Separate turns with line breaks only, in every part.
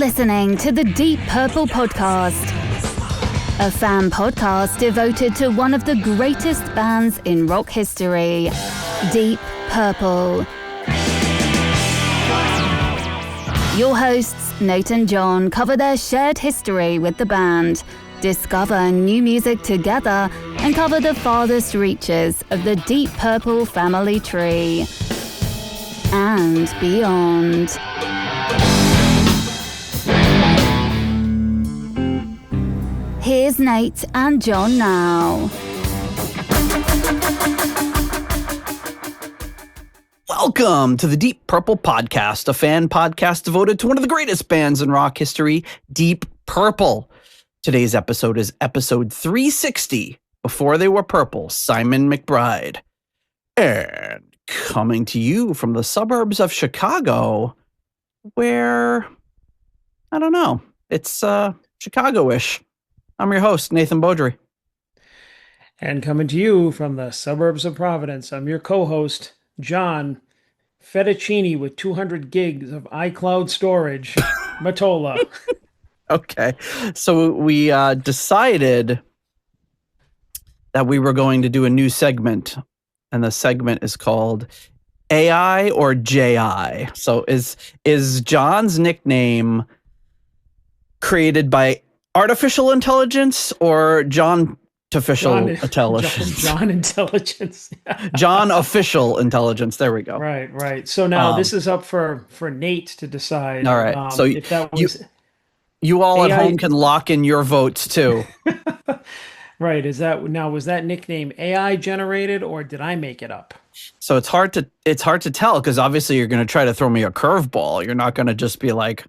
listening to the Deep Purple Podcast, a fan podcast devoted to one of the greatest bands in rock history, Deep Purple. Your hosts, Nate and John, cover their shared history with the band, discover new music together, and cover the farthest reaches of the Deep Purple family tree and beyond. Here's Nate and John now.
Welcome to the Deep Purple Podcast, a fan podcast devoted to one of the greatest bands in rock history, Deep Purple. Today's episode is episode 360, Before They Were Purple, Simon McBride. And coming to you from the suburbs of Chicago, where, I don't know, it's Chicago-ish. I'm your host, Nathan Beaudry.
And coming to you from the suburbs of Providence, I'm your co-host, John Fettuccini with 200 gigs of iCloud storage, Matola.
Okay, so we decided that we were going to do a new segment, and the segment is called AI or JI. So is John's nickname created by artificial intelligence or John intelligence?
John intelligence.
John official intelligence. There we go.
Right. So now this is up for Nate to decide.
All right. So
if that was
you all
AI,
at home can lock in your votes too.
Right. Was that nickname AI generated or did I make it up?
So it's hard to tell because obviously you're going to try to throw me a curveball. You're not going to just be like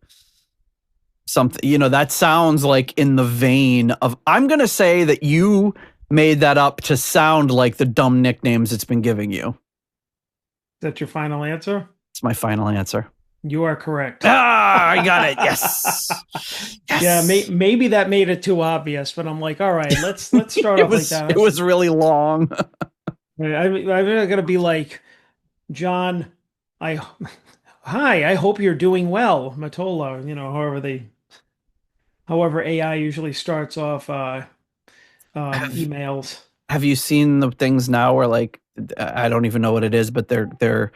something, that sounds like in the vein of, I'm going to say that you made that up to sound like the dumb nicknames it's been giving you.
Is that your final answer?
It's my final answer.
You are correct.
I got it. Yes.
Yeah, maybe that made it too obvious, but I'm like, all right, let's start off like that.
It was really long.
I'm not going to be like, John, I hope you're doing well, Matola, however AI usually starts off emails.
Have you seen the things now where, like, I don't even know what it is, but they're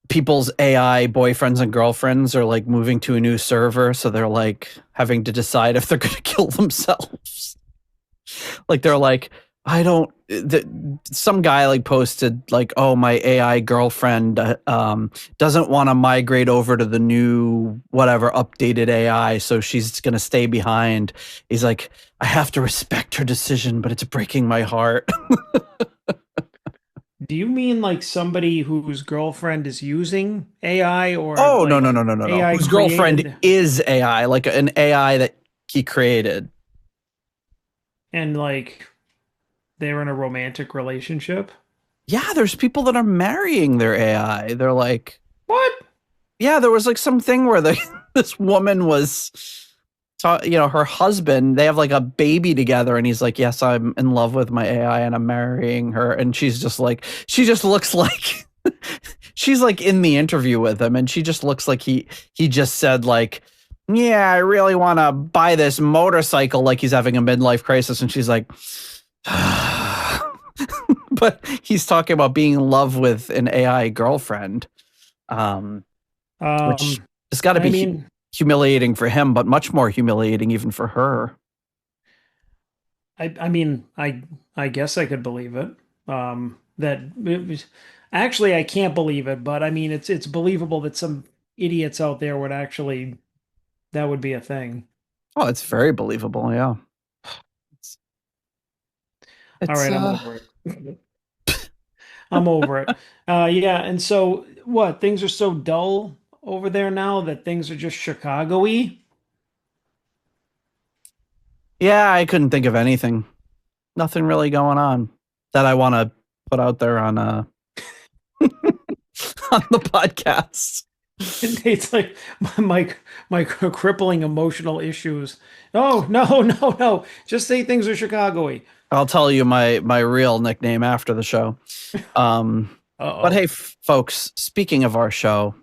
people's AI boyfriends and girlfriends are like moving to a new server, so they're like having to decide if they're going to kill themselves. Like they're like, some guy like posted like, oh, my AI girlfriend doesn't want to migrate over to the new whatever updated AI, so she's going to stay behind. He's like, I have to respect her decision, but it's breaking my heart.
Do you mean like somebody whose girlfriend is using AI or?
Oh,
like
no.
AI
Whose girlfriend is AI, like an AI that he created.
And like they're in a romantic relationship?
Yeah, there's people that are marrying their AI. They're like,
what?
Yeah, there was like something where this woman was, her husband, they have like a baby together, and he's like, yes, I'm in love with my AI and I'm marrying her. And she's just like, she just looks like, she's like in the interview with him, and she just looks like he just said like, yeah, I really want to buy this motorcycle, like he's having a midlife crisis. And she's like, but he's talking about being in love with an AI girlfriend, which has got to be humiliating for him, but much more humiliating even for her.
I guess I could believe it. That it was, actually, I can't believe it, but I mean, it's believable that some idiots out there would actually, that would be a thing.
Oh, it's very believable. Yeah.
All right, I'm over it. I'm over it. Yeah, and so what? Things are so dull over there now that things are just Chicago-y?
Yeah, I couldn't think of anything. Nothing really going on that I want to put out there on on the podcast.
It's like my crippling emotional issues. Oh, no. Just say things are Chicago-y.
I'll tell you my real nickname after the show. But hey, folks, speaking of our show,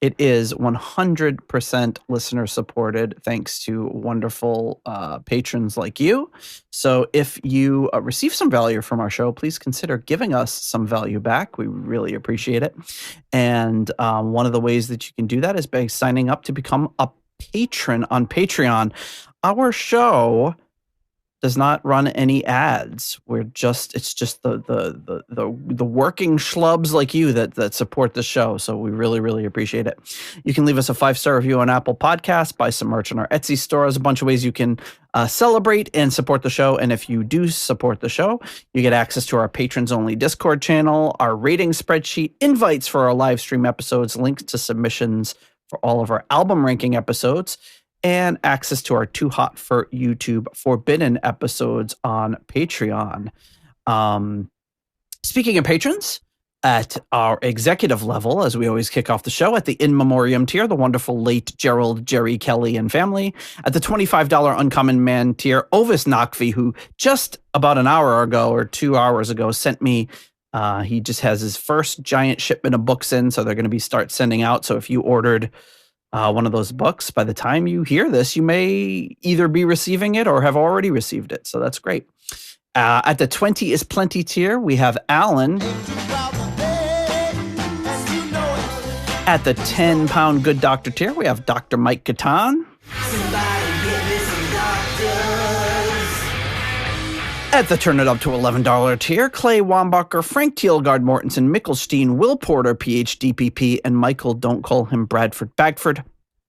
It is 100% listener supported, thanks to wonderful patrons like you. So if you receive some value from our show, please consider giving us some value back. We really appreciate it. And one of the ways that you can do that is by signing up to become a patron on Patreon. Our show does not run any ads. It's just the working schlubs like you that support the show. So we really, really appreciate it. You can leave us a 5-star review on Apple Podcasts, buy some merch on our Etsy store. There's a bunch of ways you can celebrate and support the show. And if you do support the show, you get access to our patrons only Discord channel, our rating spreadsheet, invites for our live stream episodes, links to submissions for all of our album ranking episodes, and access to our Too Hot for YouTube Forbidden episodes on Patreon. Speaking of patrons, at our executive level, as we always kick off the show, at the In Memoriam tier, the wonderful late Gerald, Jerry, Kelly, and family. At the $25 Uncommon Man tier, Ovis Nakvi, who just about an hour ago or 2 hours ago sent me, he just has his first giant shipment of books in, so they're going to start sending out. So if you ordered one of those books, by the time you hear this, you may either be receiving it or have already received it. So that's great. At the 20 is Plenty tier, we have Alan. At the 10-pound Good Doctor tier, we have Dr. Mike Catan. At the Turn It Up to $11 tier, Clay Wambacher, Frank Thielgard Mortensen, Mickelstein, Will Porter, PhDPP, and Michael, don't call him Bradford Bagford.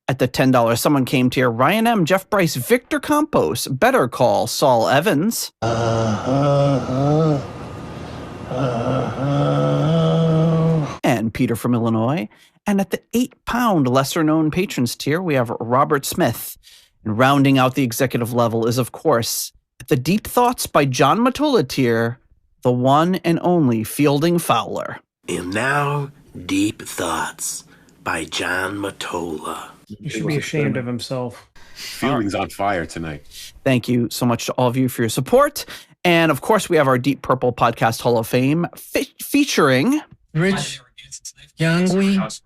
At the $10 Someone Came tier, Ryan M., Jeff Bryce, Victor Campos, Better Call, Saul Evans. And Peter from Illinois. And at the 8-pound lesser-known patrons tier, we have Robert Smith. And rounding out the executive level is, of course, at the Deep Thoughts by John Matola tier, the one and only Fielding Fowler.
And now, Deep Thoughts by John Matola.
He should be ashamed of himself.
Feelings on fire tonight.
Thank you so much to all of you for your support. And, of course, we have our Deep Purple Podcast Hall of Fame featuring
Rich, Yangui,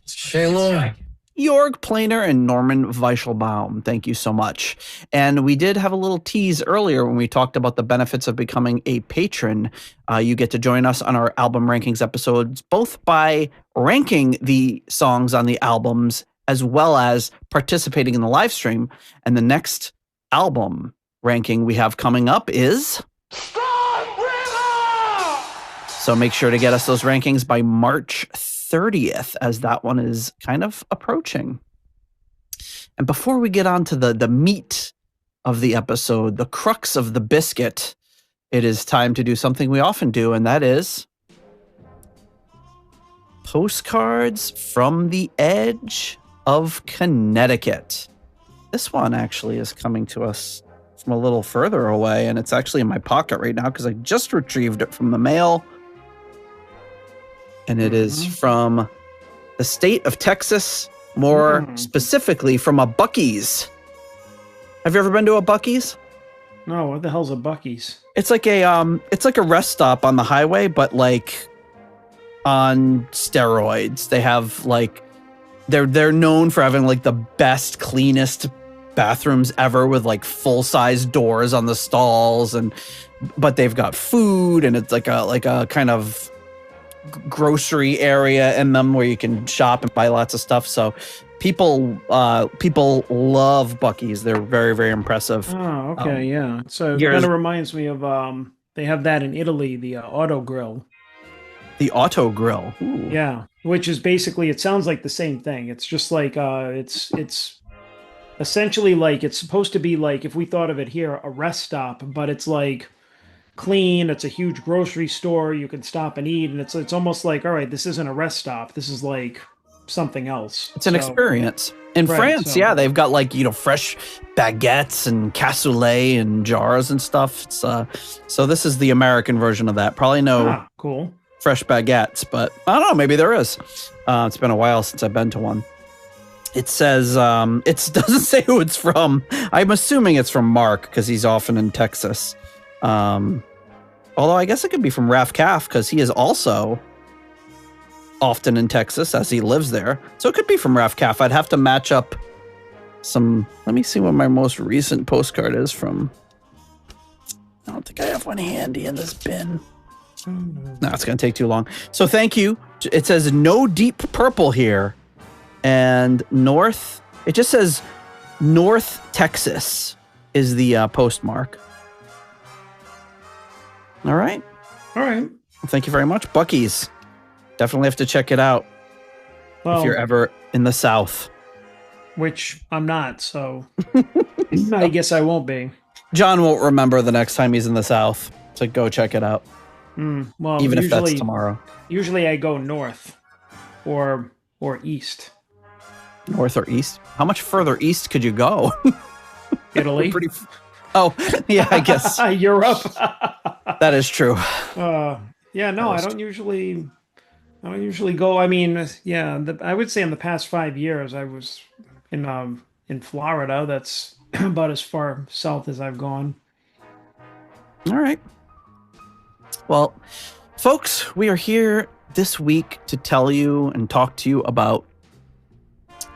Shaylor,
Jorg Planer and Norman Weichelbaum. Thank you so much. And we did have a little tease earlier when we talked about the benefits of becoming a patron. You get to join us on our album rankings episodes, both by ranking the songs on the albums as well as participating in the live stream. And the next album ranking we have coming up is So make sure to get us those rankings by March 30th, as that one is kind of approaching. And before we get on to the meat of the episode, the crux of the biscuit, it is time to do something we often do, and that is Postcards from the Edge of Connecticut. This one actually is coming to us from a little further away, and it's actually in my pocket right now because I just retrieved it from the mail. And it is from the state of Texas, more specifically from a Buc-ee's. Have you ever been to a Buc-ee's?
No, what the hell's a Buc-ee's?
It's like a rest stop on the highway, but like on steroids. They have like they're known for having like the best, cleanest bathrooms ever with like full-size doors on the stalls, but they've got food, and it's like a kind of grocery area in them where you can shop and buy lots of stuff. So people love Buc-ee's. They're very, very impressive.
Oh, okay, yeah. So it kind of reminds me of they have that in Italy, the Auto Grill.
The Auto Grill. Ooh.
Yeah, which is basically, it sounds like the same thing. It's just like it's essentially like, it's supposed to be like, if we thought of it here, a rest stop, but it's like clean. It's a huge grocery store. You can stop and eat, and it's almost like, all right, this isn't a rest stop. This is like something else.
It's an experience. In France, yeah, they've got like, fresh baguettes and cassoulet and jars and stuff. So this is the American version of that. Probably no
cool
fresh baguettes, but I don't know, maybe there is. It's been a while since I've been to one. It says, it doesn't say who it's from. I'm assuming it's from Mark because he's often in Texas. Although I guess it could be from Raf Kaff because he is also often in Texas as he lives there. So it could be from Raf Calf. I'd have to match up some. Let me see what my most recent postcard is from. I don't think I have one handy in this bin. No, it's going to take too long. So thank you. It says no Deep Purple here. And North, it just says North Texas is the postmark. All right.
All right.
Well, thank you very much. Buc-ee's. Definitely have to check it out if you're ever in the South.
Which I'm not, so I guess I won't be.
John won't remember the next time he's in the South, so go check it out.
Well,
even if that's tomorrow.
Usually I go north or east.
North or east? How much further east could you go?
Italy.
Oh, yeah, I guess.
Europe.
That is true.
Yeah, no, I don't usually go. I mean, yeah, I would say in the past 5 years I was in Florida. That's about as far south as I've gone.
All right. Well, folks, we are here this week to tell you and talk to you about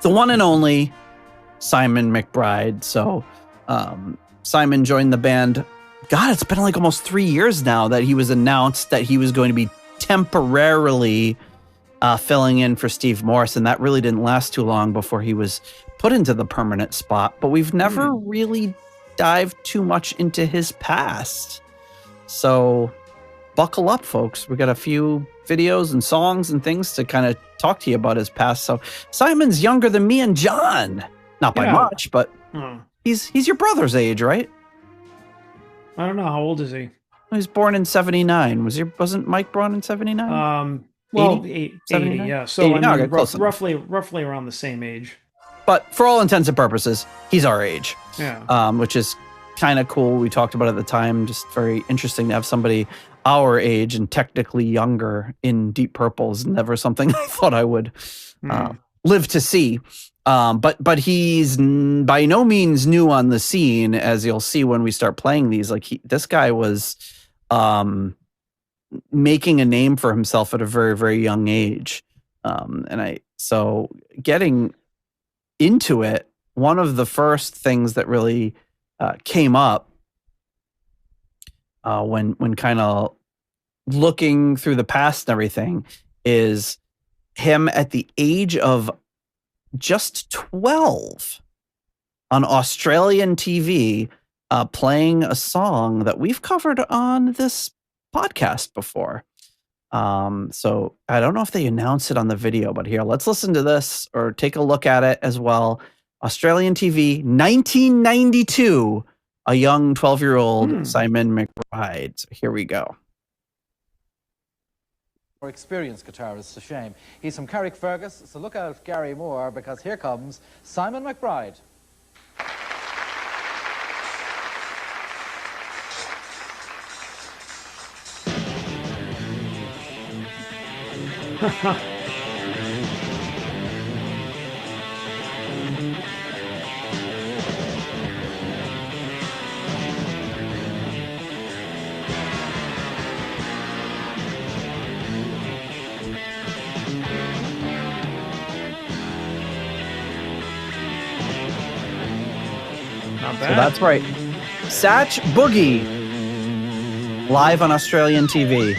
the one and only Simon McBride. So, Simon joined the band. God, it's been like almost 3 years now that he was announced that he was going to be temporarily filling in for Steve Morris, and that really didn't last too long before he was put into the permanent spot. But we've never really dived too much into his past. So buckle up, folks. We got a few videos and songs and things to kind of talk to you about his past. So Simon's younger than me and John. Not by much, but he's your brother's age, right?
I don't know. How old is he?
He was born in 79. Wasn't Mike born in 79?
Well,
80?
80, yeah. So
80,
I mean,
close
roughly around the same age.
But for all intents and purposes, he's our age.
Yeah.
Which is kind of cool. We talked about it at the time. Just very interesting to have somebody our age and technically younger in Deep Purple is never something I thought I would live to see. But he's by no means new on the scene, as you'll see when we start playing these. Like this guy was making a name for himself at a very, very young age. So getting into it, one of the first things that really came up when kind of looking through the past and everything is him at the age of just 12 on Australian TV playing a song that we've covered on this podcast before. So I don't know if they announced it on the video, but here, let's listen to this or take a look at it as well. Australian TV, 1992, a young 12-year-old Simon McBride. So here we go.
Experienced guitarist, a shame. He's from Carrickfergus, so look out, Gary Moore, because here comes Simon McBride.
So that's right. Satch Boogie, live on Australian TV.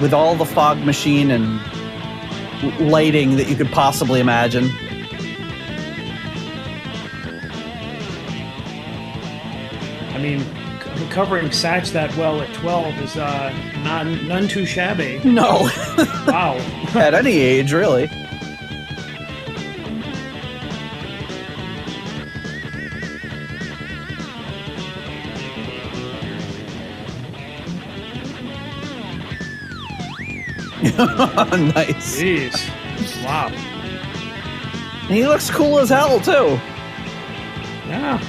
With all the fog machine and lighting that you could possibly imagine.
I mean, covering Satch that well at 12 is none too shabby.
No.
Wow.
At any age, really. Nice.
Jeez. Wow.
And he looks cool as hell, too.
Yeah.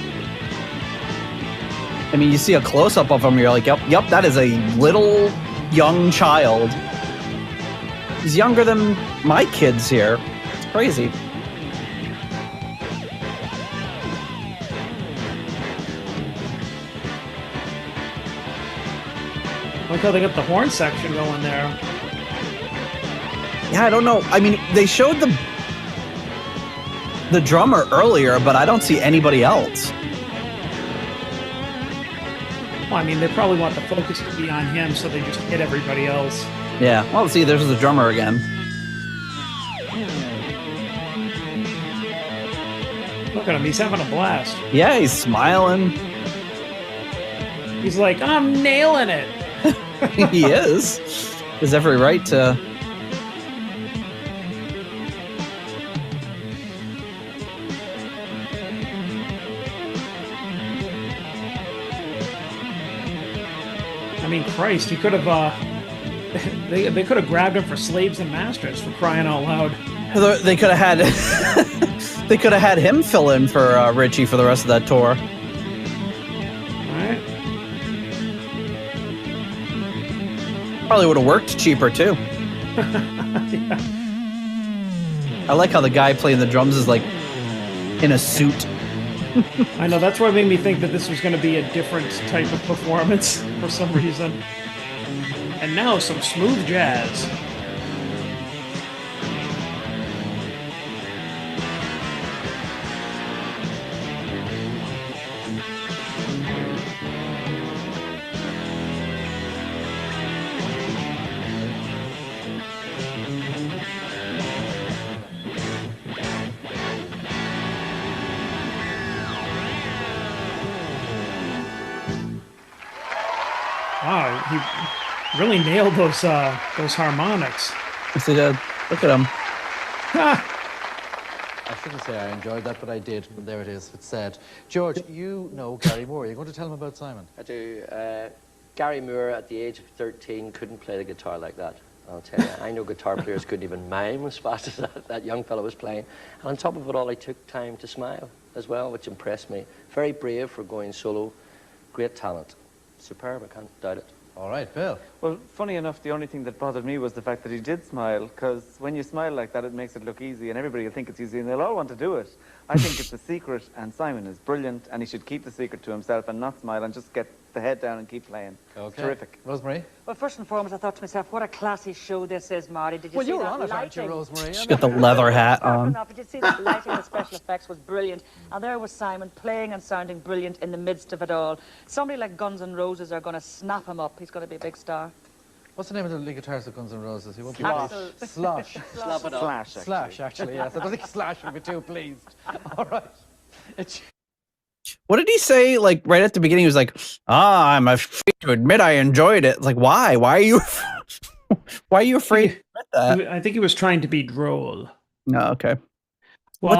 I mean, you see a close-up of him, you're like, yep, that is a little young child. He's younger than my kids here. It's crazy.
Look how they got the horn section going there.
Yeah, I don't know. I mean, they showed the drummer earlier, but I don't see anybody else.
Well, I mean, they probably want the focus to be on him, so they just hit everybody else.
Yeah. Well, see, there's the drummer again.
Look at him. He's having a blast.
Yeah, he's smiling.
He's like, I'm nailing it.
He is. Has every right to.
I mean, Christ, he could have. They could have grabbed him for slaves and masters, for crying out loud.
They could have had. They could have had him fill in for Richie for the rest of that tour.
All right.
Probably would have worked cheaper too.
Yeah.
I like how the guy playing the drums is like in a suit.
I know, that's what made me think that this was going to be a different type of performance for some reason. And now some smooth jazz. Wow, he really nailed those harmonics.
Yes, he did. Look at him.
I shouldn't say I enjoyed that, but I did. And there it is. It's sad. George, you know Gary Moore. You're going to tell him about Simon.
I do. Gary Moore, at the age of 13, couldn't play the guitar like that. I'll tell you. I know guitar players couldn't even mime as fast as that young fellow was playing. And on top of it all, he took time to smile as well, which impressed me. Very brave for going solo. Great talent. Superb, I can't doubt it.
All right, Bill.
Well, funny enough, the only thing that bothered me was the fact that he did smile, because when you smile like that, it makes it look easy, and everybody will think it's easy, and they'll all want to do it. I think it's a secret, and Simon is brilliant, and he should keep the secret to himself and not smile and just get the head down and keep playing.
Okay.
Terrific.
Rosemary?
Well, first and foremost, I thought to myself, what a classy show this is, Marty. Did you
Well,
see
you were
that
on it, aren't you,
lighting?
Rosemary?
She's got the leather hat on.
Enough. Did you see that lighting and special effects was brilliant? And there was Simon playing and sounding brilliant in the midst of it all. Somebody like Guns N' Roses are going to snap him up. He's going to be a big star.
What's the name of the lead guitarist of Guns N' Roses? He won't be
Axl.
Slash.
Slap it up.
Slash, actually.
Slash, actually, yes. I don't think Slash would be too pleased. All right.
What did he say? Like right at the beginning, he was like, I'm afraid to admit I enjoyed it. It's like, why? Why are you? Why are you afraid to admit that?
I think he was trying to be droll.
No, okay.
Well,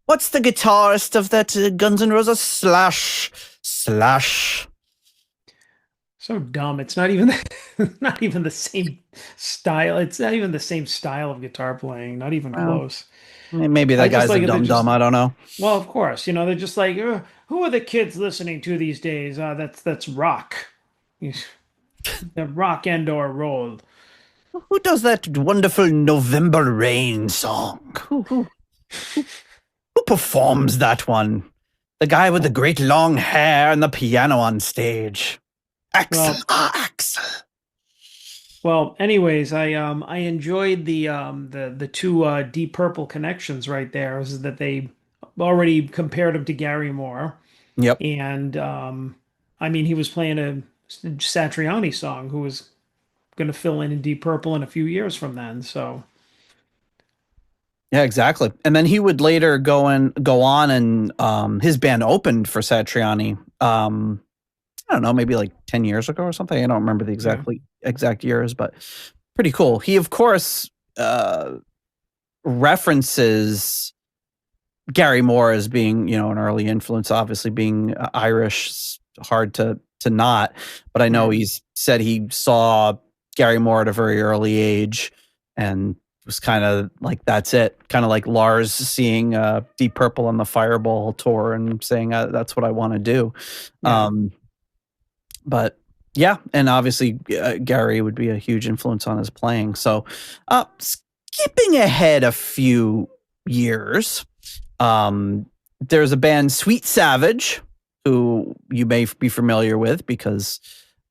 What's the guitarist of that Guns N' Roses? Slash.
So dumb. It's not even not even the same style. It's not even the same style of guitar playing. Not even close.
Maybe that guy's a dumb. I don't know.
Well, of course, they're just like, who are the kids listening to these days? That's rock. The rock and or roll.
Who does that wonderful November Rain song? Who performs that one? The guy with the great long hair and the piano on stage. Axel. Axel.
Well, anyways, I enjoyed the two Deep Purple connections right there. Is that they already compared him to Gary Moore.
Yep.
And I mean, he was playing a Satriani song, who was going to fill in Deep Purple in a few years from then. So.
Yeah, exactly. And then he would later go on and his band opened for Satriani. I don't know, maybe like 10 years ago or something. I don't remember the exact years, but pretty cool. He, of course, references Gary Moore as being, an early influence, obviously being Irish. It's hard to not, but I know he's said he saw Gary Moore at a very early age and was kind of like, that's it. Kind of like Lars seeing Deep Purple on the Fireball tour and saying, that's what I want to do. Yeah. But yeah, and obviously Gary would be a huge influence on his playing. So skipping ahead a few years, there's a band, Sweet Savage, who you may be familiar with because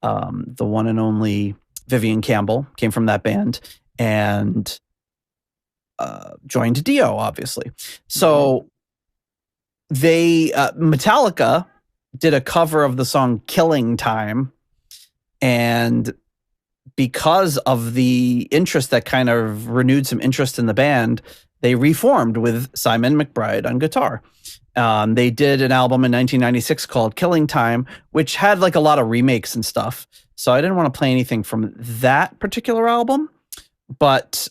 the one and only Vivian Campbell came from that band. And joined Dio, obviously. So they Metallica did a cover of the song "Killing Time," and because of the interest that kind of renewed some interest in the band, they reformed with Simon McBride on guitar. They did an album in 1996 called "Killing Time," which had like a lot of remakes and stuff. So I didn't want to play anything from that particular album. But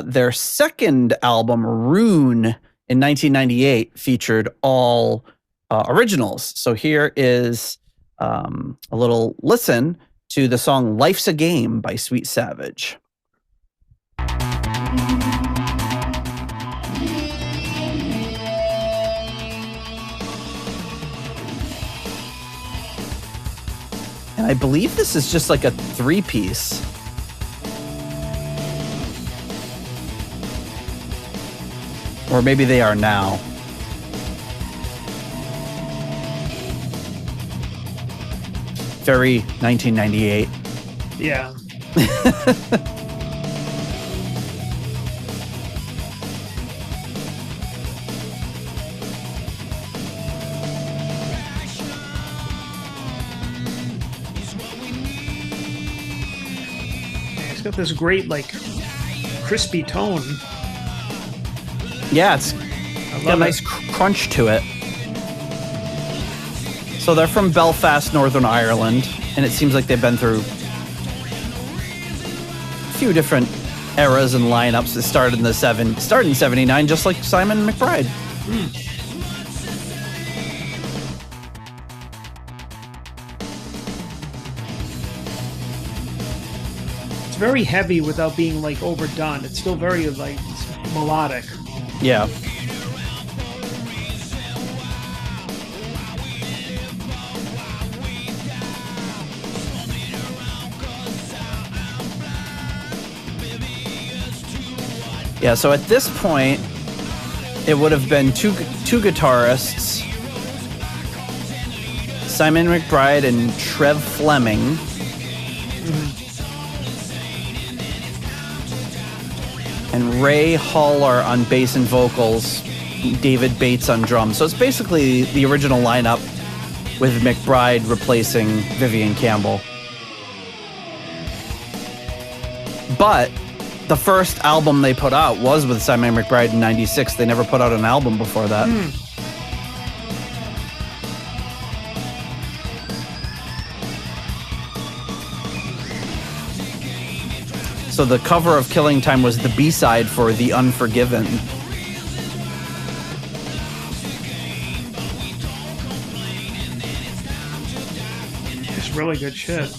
their second album, Rune, in 1998, featured all originals. So here is a little listen to the song "Life's a Game" by Sweet Savage. And I believe this is just like a 3-piece. Or maybe they are now. Very 1998.
Yeah. It's got this great, like, crispy tone.
Yeah, it's got a nice crunch to it. So they're from Belfast, Northern Ireland, and it seems like they've been through a few different eras and lineups. It started in started in '79, just like Simon McBride.
It's very heavy without being like overdone. It's still very like melodic.
Yeah. Yeah, so at this point, it would have been two guitarists, Simon McBride and Trev Fleming. And Ray Haller on bass and vocals, David Bates on drums. So it's basically the original lineup with McBride replacing Vivian Campbell. But the first album they put out was with Simon McBride in '96. They never put out an album before that. So the cover of "Killing Time" was the B-side for "The Unforgiven."
It's really good shit.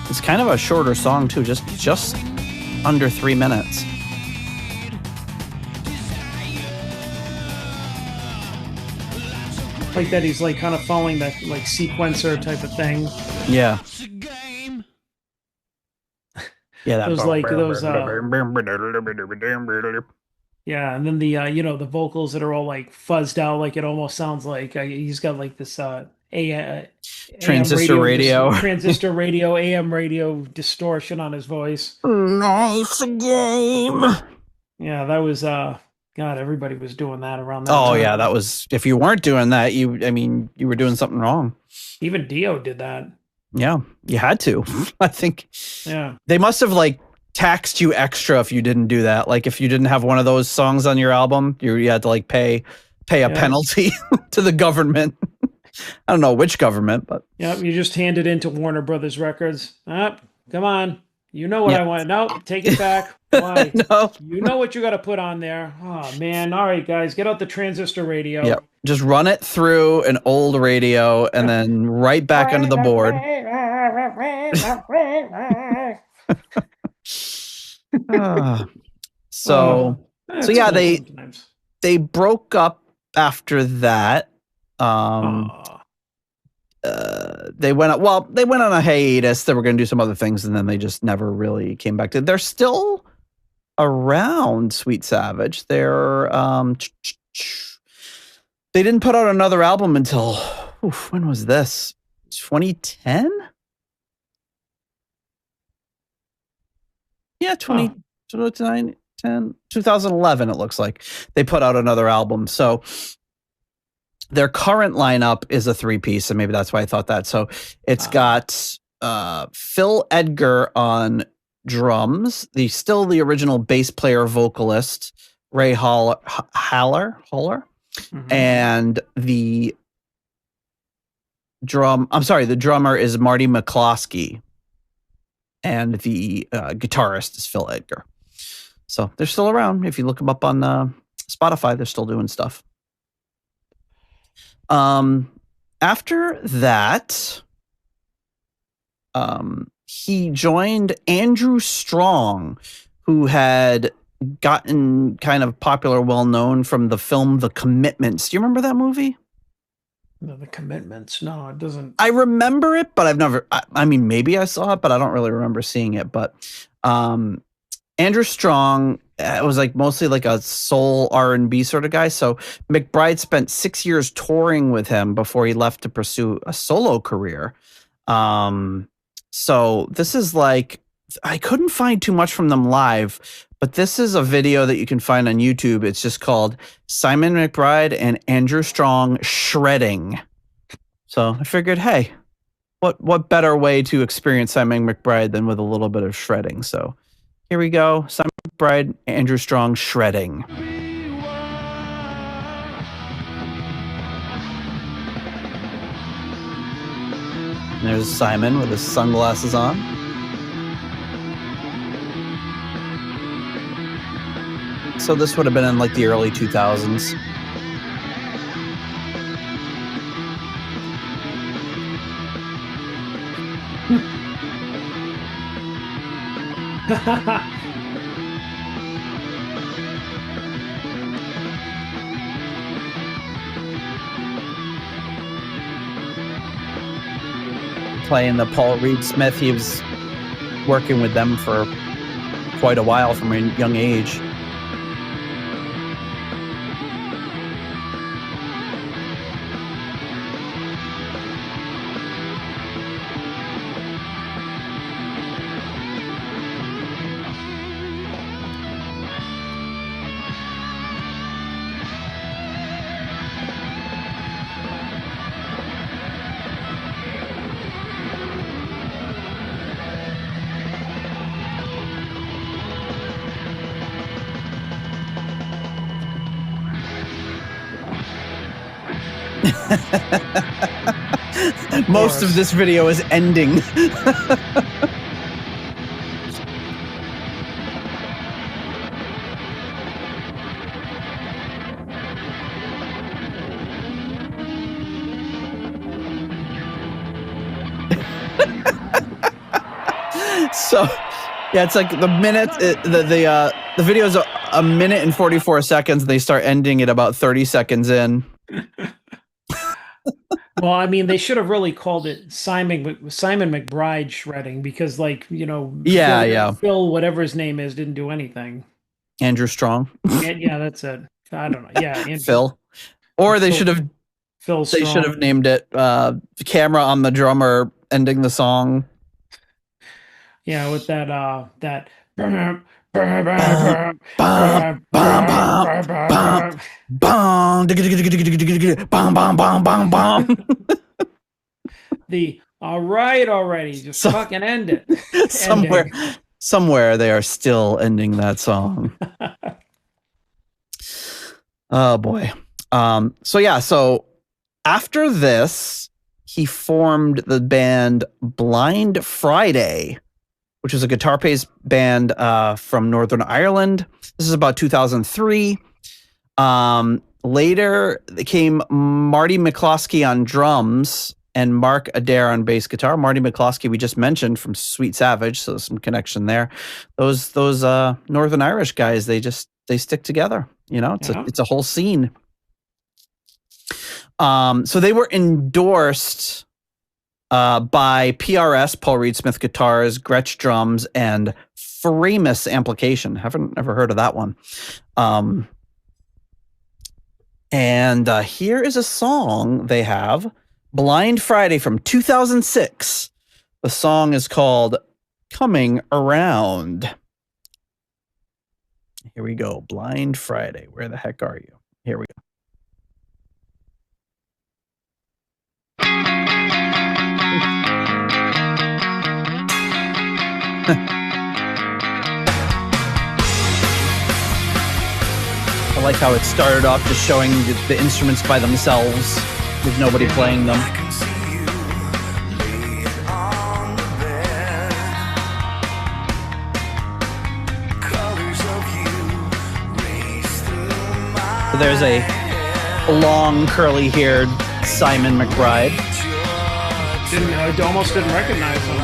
It's kind of a shorter song too, just under 3 minutes.
Like that he's like kind of following that like sequencer type of thing.
Yeah. Yeah, that
those like those yeah, and then the the vocals that are all like fuzzed out, like it almost sounds like he's got like this
transistor radio
transistor radio AM radio distortion on his voice.
Nice game.
Yeah, that was God, everybody was doing that around that
Oh
time.
yeah, that was, if you weren't doing that, you were doing something wrong.
Even Dio did that.
Yeah, you had to. I think
Yeah.
they must have like taxed you extra if you didn't do that. Like if you didn't have one of those songs on your album, you had to like pay a penalty to the government. I don't know which government, but
Yep, you just hand it into Warner Brothers Records. Come on. You know what I want. No, take it back. Why?
No.
You know what you got to put on there. Oh, man. All right, guys, get out the transistor radio.
yeah, just run it through an old radio and then right back onto the board. So yeah, they broke up after that. They went on a hiatus. They were going to do some other things, and then they just never really came back to. They're still around Sweet Savage. They're they didn't put out another album until when was this? 2010? Yeah, 2009, 10, 2011 it looks like. They put out another album. So their current lineup is a 3-piece, and maybe that's why I thought that. So it's got Phil Edgar on drums, still the original bass player vocalist, Ray Haller, and the drummer is Marty McCloskey, and the guitarist is Phil Edgar. So they're still around. If you look them up on Spotify, they're still doing stuff. After that, he joined Andrew Strong, who had gotten kind of popular, well-known from the film The Commitments. Do you remember that movie?
No, The Commitments. No, it doesn't.
I remember it, but I've never, I mean, maybe I saw it, but I don't really remember seeing it. But Andrew Strong was like mostly like a soul R&B sort of guy. So McBride spent 6 years touring with him before he left to pursue a solo career. So this is like, I couldn't find too much from them live, but this is a video that you can find on YouTube. It's just called Simon McBride and Andrew Strong Shredding. So I figured, hey, what better way to experience Simon McBride than with a little bit of shredding? So here we go. Simon McBride, Andrew Strong Shredding. And there's Simon with his sunglasses on. So this would have been in like the early 2000s. Playing the Paul Reed Smith, he was working with them for quite a while from a young age. Most of this video is ending. So, yeah, it's like the minute the video is a minute and 44 seconds. And they start ending at about 30 seconds in.
Well, I mean, they should have really called it Simon McBride Shredding because, like, you know, Phil, whatever his name is, didn't do anything.
Andrew Strong.
Yeah, that's it. I don't know. Yeah, Andrew.
Phil. Or they should have.
Phil Strong.
They should have named it "Camera on the Drummer," ending the song.
Yeah, with that the all right already, just fucking end it.
Somewhere they are still ending that song. Oh boy. So after this, he formed the band Blind Friday, which was a guitar-based band from Northern Ireland. This is about 2003. Later came Marty McCloskey on drums and Mark Adair on bass guitar. Marty McCloskey we just mentioned from Sweet Savage, so some connection there. Those Northern Irish guys, they stick together. You know, it's a whole scene. So they were endorsed by PRS, Paul Reed Smith Guitars, Gretsch Drums, and Framus amplification. Haven't ever heard of that one. And here is a song they have, Blind Friday from 2006. The song is called Coming Around. Here we go. Blind Friday. Where the heck are you? Here we go. I like how it started off just showing the instruments by themselves with nobody playing them. So there's a long, curly-haired Simon McBride.
I almost didn't recognize him.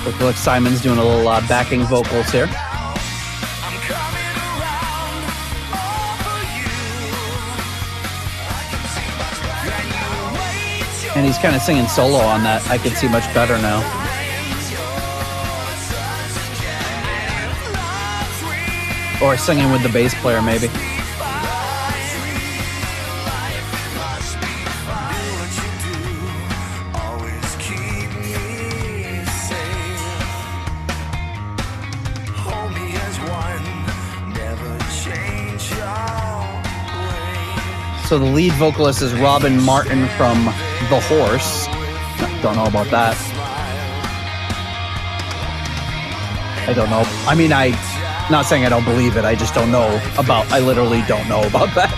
Looks like Simon's doing a little backing vocals here. And he's kind of singing solo on that. I can see much better now. Or singing with the bass player, maybe. So the lead vocalist is Robin Martin from The Horse. Don't know about that. I don't know. I mean, not saying I don't believe it. I just don't know about, I literally don't know about that.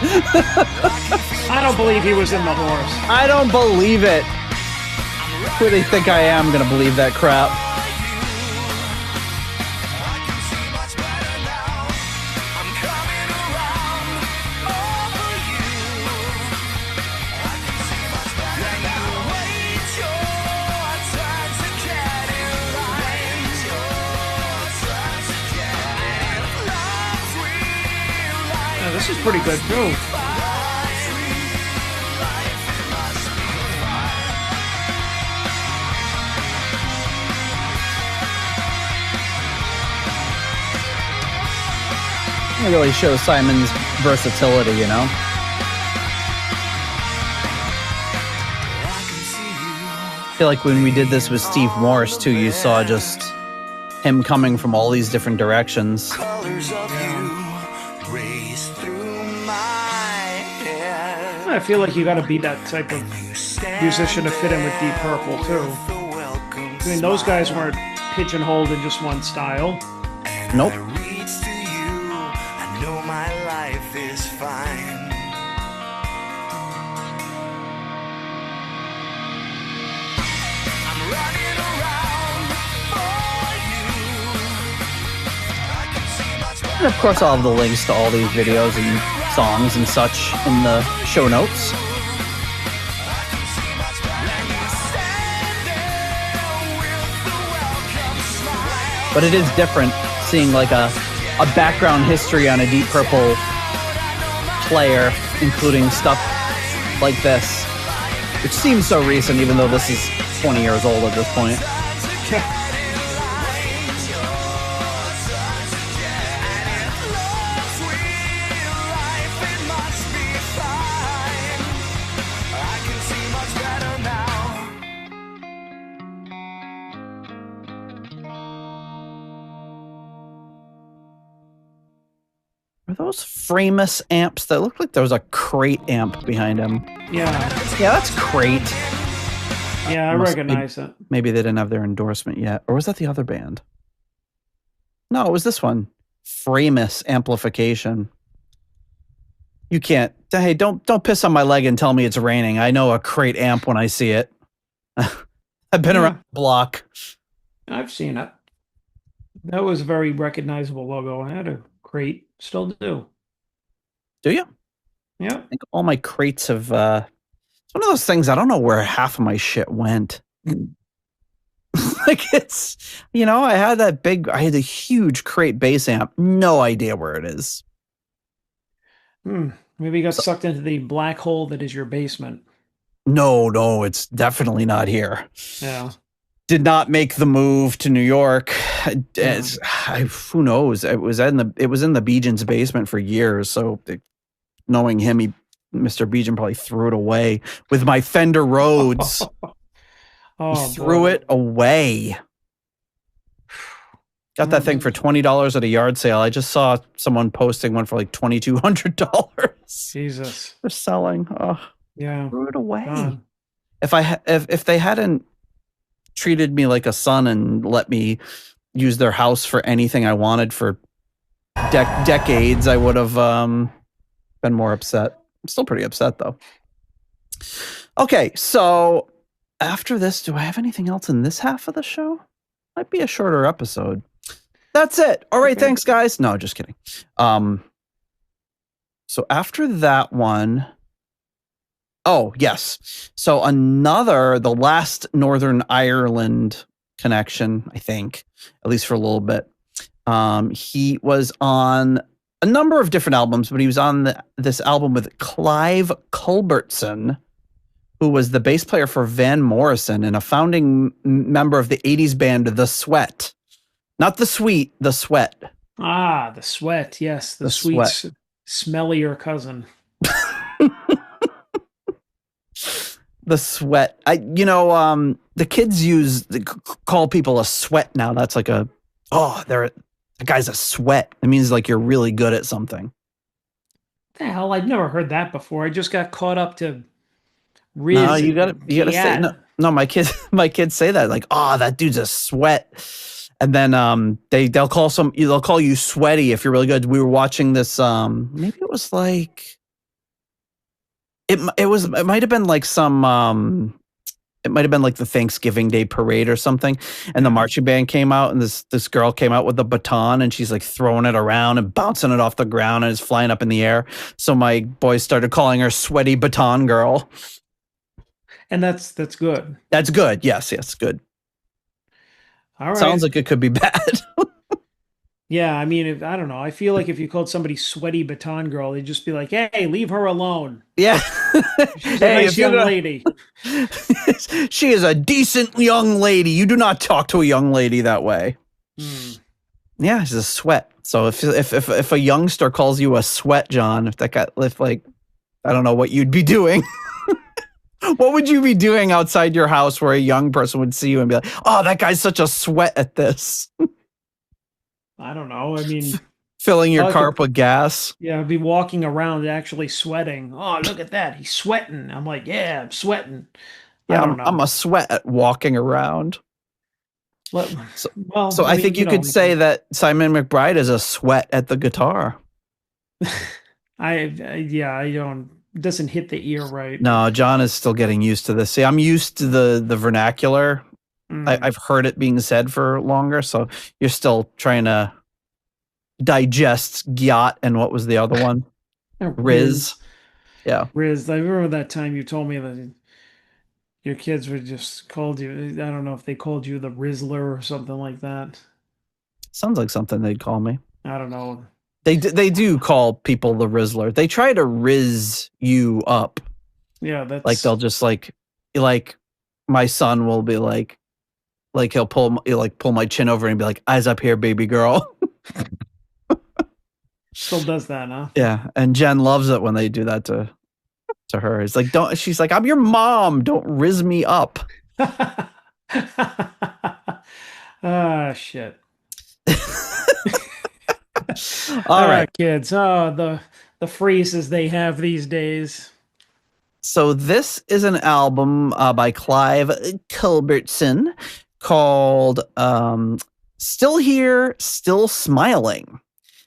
I don't believe he was in The Horse.
I don't believe it. Who do they think I am gonna believe that crap?
This is pretty good too.
It really shows Simon's versatility, you know? I feel like when we did this with Steve Morse too, you saw just him coming from all these different directions.
I feel like you got to be that type of musician to fit in with Deep Purple too. I mean, those guys weren't pigeonholed in just one style.
Nope. And of course, I'll have the links to all these videos and songs and such in the show notes. But it is different seeing like a background history on a Deep Purple player, including stuff like this, which seems so recent, even though this is 20 years old at this point. Are those Framus amps that look like there was a crate amp behind him?
Yeah.
Yeah, that's crate.
Yeah, I recognize it.
Maybe they didn't have their endorsement yet. Or was that the other band? No, it was this one. Framus amplification. You can't. Hey, don't piss on my leg and tell me it's raining. I know a crate amp when I see it. I've been around the block.
I've seen it. That was a very recognizable logo. I had a crate. Still do.
Do you?
Yeah.
I think all my crates have... it's one of those things, I don't know where half of my shit went. Like it's, I had a huge crate bass amp. No idea where it is.
Maybe you got sucked into the black hole that is your basement.
No, it's definitely not here.
Yeah.
Did not make the move to New York.
Yeah.
Who knows? It was in the Beejan's basement for years. So knowing him, Mr. Beejan probably threw it away with my Fender Rhodes. He threw it away. Got that thing for $20 at a yard sale. I just saw someone posting one for like $2,200.
Jesus.
They're selling. Oh,
yeah.
Threw it away. If they hadn't treated me like a son and let me use their house for anything I wanted for decades, I would have been more upset. I'm still pretty upset though. Okay, so after this, do I have anything else in this half of the show? Might be a shorter episode. That's it. All right, thanks guys. No, just kidding. So after that one, oh, yes. So the last Northern Ireland connection, I think, at least for a little bit. He was on a number of different albums, but he was on this album with Clive Culbertson, who was the bass player for Van Morrison and a founding member of the 80s band The Sweat. Not The Sweet, The Sweat.
Ah, The Sweat, yes. The sweet, smellier cousin.
The Sweat. The kids call people a sweat now. That's like that guy's a sweat. It means like you're really good at something.
The hell, I've never heard that before. I just got caught up to Riz.
No, you gotta say no. My kids say that like, that dude's a sweat. And then they'll call you sweaty if you're really good. We were watching this. Maybe it was like it might have been like some. It might have been like the Thanksgiving Day parade or something. And the marching band came out, and this girl came out with a baton, and she's like throwing it around and bouncing it off the ground, and it's flying up in the air. So my boys started calling her Sweaty Baton Girl.
And that's good.
That's good. Yes, good.
All right.
Sounds like it could be bad.
Yeah, I mean, I don't know. I feel like if you called somebody Sweaty Baton Girl, they'd just be like, "Hey, leave her alone."
Yeah,
she's a nice young lady.
She is a decent young lady. You do not talk to a young lady that way. Yeah, she's a sweat. So if a youngster calls you a sweat, John, if I don't know what you'd be doing. What would you be doing outside your house where a young person would see you and be like, "Oh, that guy's such a sweat at this"?
I don't know. I mean,
filling your car with gas.
Yeah, I'd be walking around actually sweating. Oh, look at that. He's sweating. I'm like, yeah, I'm sweating.
Yeah, I'm a sweat at walking around. So I think you could say that Simon McBride is a sweat at the guitar.
I don't. It doesn't hit the ear right.
No, John is still getting used to this. See, I'm used to the vernacular. I've heard it being said for longer, so you're still trying to digest Gyat and what was the other one? Riz. Yeah.
Riz. I remember that time you told me that your kids were just called you. I don't know if they called you the Rizzler or something like that.
Sounds like something they'd call me.
I don't know.
They do call people the Rizzler. They try to rizz you up.
Yeah, that's
like they'll just like my son will be like he'll pull my chin over and be like, "Eyes up here, baby girl."
Still does that, huh?
Yeah, and Jen loves it when they do that to her. It's like, don't. She's like, "I'm your mom. Don't rizz me up."
Ah, shit.
All right,
kids. Oh, the phrases they have these days.
So this is an album by Clive Culbertson called "Still Here, Still Smiling."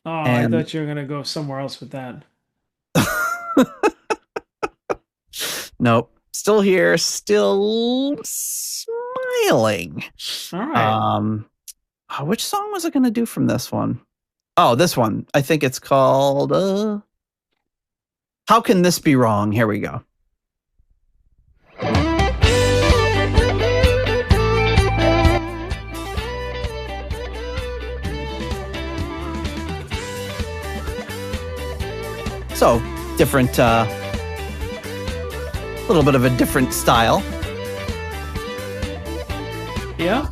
Oh, I thought you were gonna go somewhere else with that.
Nope. Still here, still smiling.
All right.
Which song was I gonna do from this one? Oh, this one. I think it's called "How Can This Be Wrong?" Here we go. So different, little bit of a different style.
Yeah.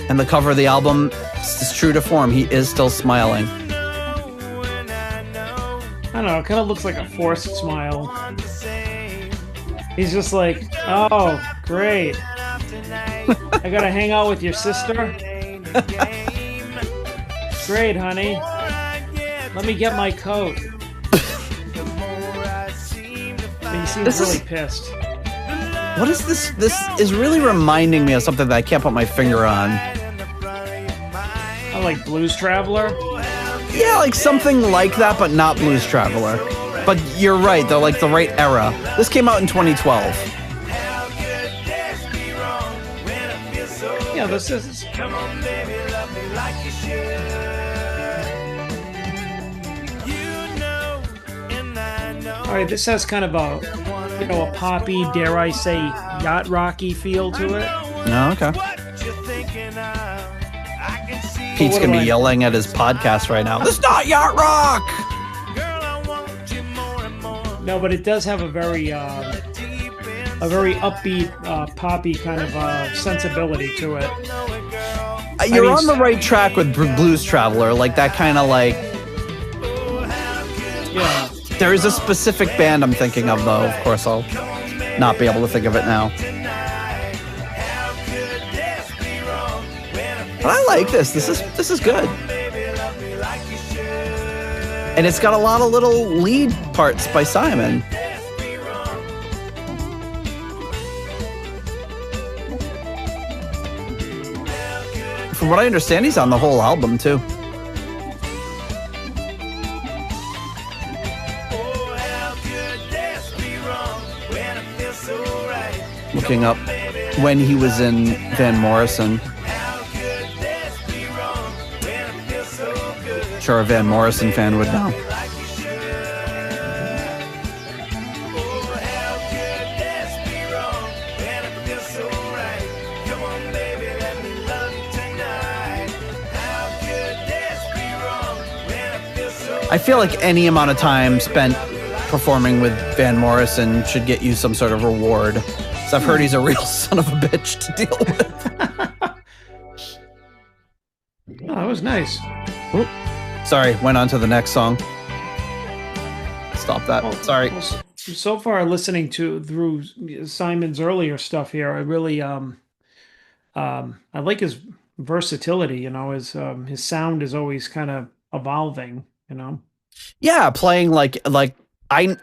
And the cover of the album is true to form. He is still smiling.
I don't know, it kind of looks like a forced smile. He's just like, oh, great. I gotta hang out with your sister? Great, honey. Let me get my coat. He seems really pissed.
What is this? This is really reminding me of something that I can't put my finger on.
I like Blues Traveler.
Yeah, like something like that, but not Blues Traveler. But you're right, they're like the right era. This came out in 2012.
Yeah, this is. All right, this has kind of a, a poppy, dare I say, yacht rocky feel to it.
No, okay. Pete's gonna be yelling at his podcast right now. This is not yacht rock.
No, but it does have a very upbeat, poppy kind of sensibility to it.
You're on the right track with Blues Traveler, like that kind of like.
Yeah.
There is a specific band I'm thinking of, though. Of course, I'll not be able to think of it now. But I like this. This is good. And it's got a lot of little lead parts by Simon. From what I understand, he's on the whole album, too. Looking up when he was in Van Morrison. Sure, a Van Morrison fan would know. I feel like any amount of time spent performing with Van Morrison should get you some sort of reward. So I've heard he's a real son of a bitch to deal with.
Oh, that was nice.
Oop. Sorry, went on to the next song. Stop that. Sorry.
So far, listening through Simon's earlier stuff here, I really I like his versatility. His sound is always kind of evolving.
Yeah, playing like I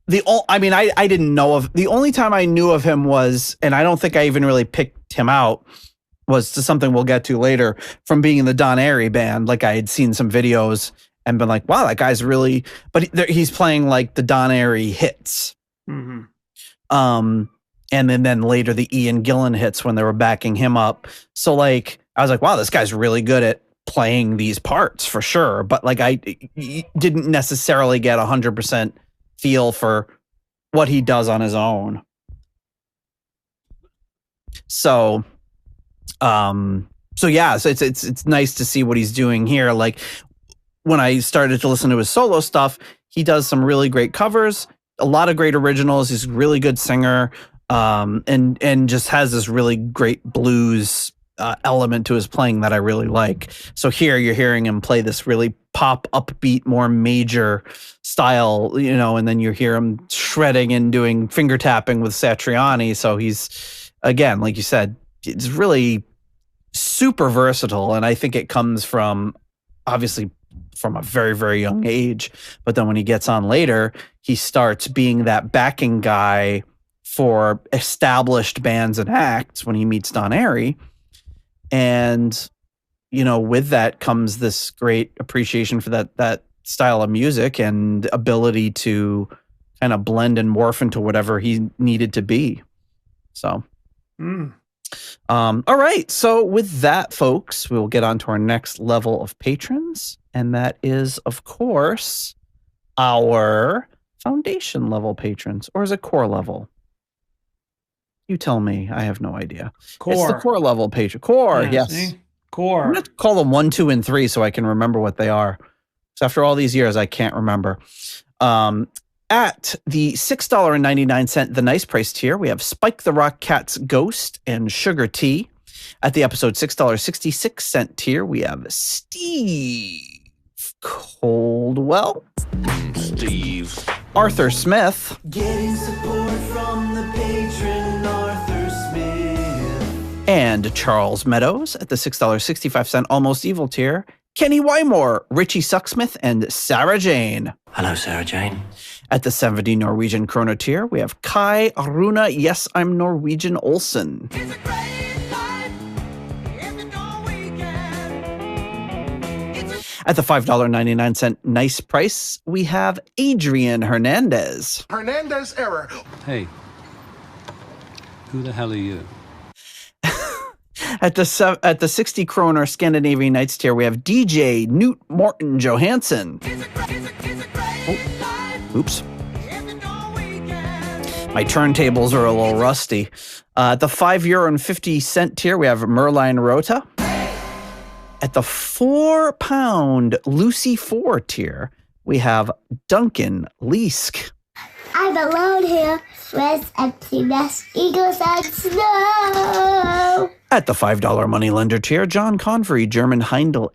didn't know of the only time I knew of him was, and I don't think I even really picked him out, was to something we'll get to later, from being in the Don Airey band. Like I had seen some videos and been like, wow, that guy's really, but he's playing like the Don Airey hits.
Mm-hmm.
And then later the Ian Gillan hits when they were backing him up. So like, I was like, wow, this guy's really good at playing these parts for sure. But like, I didn't necessarily get 100% feel for what he does on his own. So yeah, so it's nice to see what he's doing here. Like when I started to listen to his solo stuff, he does some really great covers, a lot of great originals. He's a really good singer, and just has this really great blues element to his playing that I really like. So here you're hearing him play this really pop, upbeat, more major style, and then you hear him shredding and doing finger tapping with Satriani. So he's, again, like you said, it's really super versatile. And I think it comes from, obviously, from a very, very young age. But then when he gets on later, he starts being that backing guy for established bands and acts when he meets Don Airey. And, with that comes this great appreciation for that style of music and ability to kind of blend and morph into whatever he needed to be. So, all right. So with that, folks, we'll get on to our next level of patrons. And that is, of course, our foundation level patrons. Or is it core level? You tell me. I have no idea.
Core.
It's the core level patron. Core,
Yeah,
yes.
see? Core.
I'm going to call them 1, 2, and 3 so I can remember what they are. So after all these years, I can't remember. At the $6.99, the nice price tier, we have Spike the Rock Cat's Ghost and Sugar Tea. At the episode $6.66 tier, we have Steve Coldwell.
Steve.
Arthur Smith.
Getting support from the patron Arthur Smith.
And Charles Meadows at the $6.65 Almost Evil tier. Kenny Wymore, Richie Sucksmith, and Sarah Jane.
Hello, Sarah Jane.
At the 70 Norwegian Chrono tier, we have Kai Runa, Yes, I'm Norwegian Olsen. At the $5.99 nice price, we have Adrian Hernandez.
Hernandez error.
Hey, who the hell are you?
At the 60 kroner Scandinavian Nights tier, we have DJ Newt Morton Johansson. Oops. My turntables are a little rusty. At the €5.50 tier, we have Merlin Rota. At the £4 Lucy 4 tier, we have Duncan Leask.
I'm alone here with empty nest, eagles, and snow.
At the $5 Moneylender tier, John Convery, German Heindel,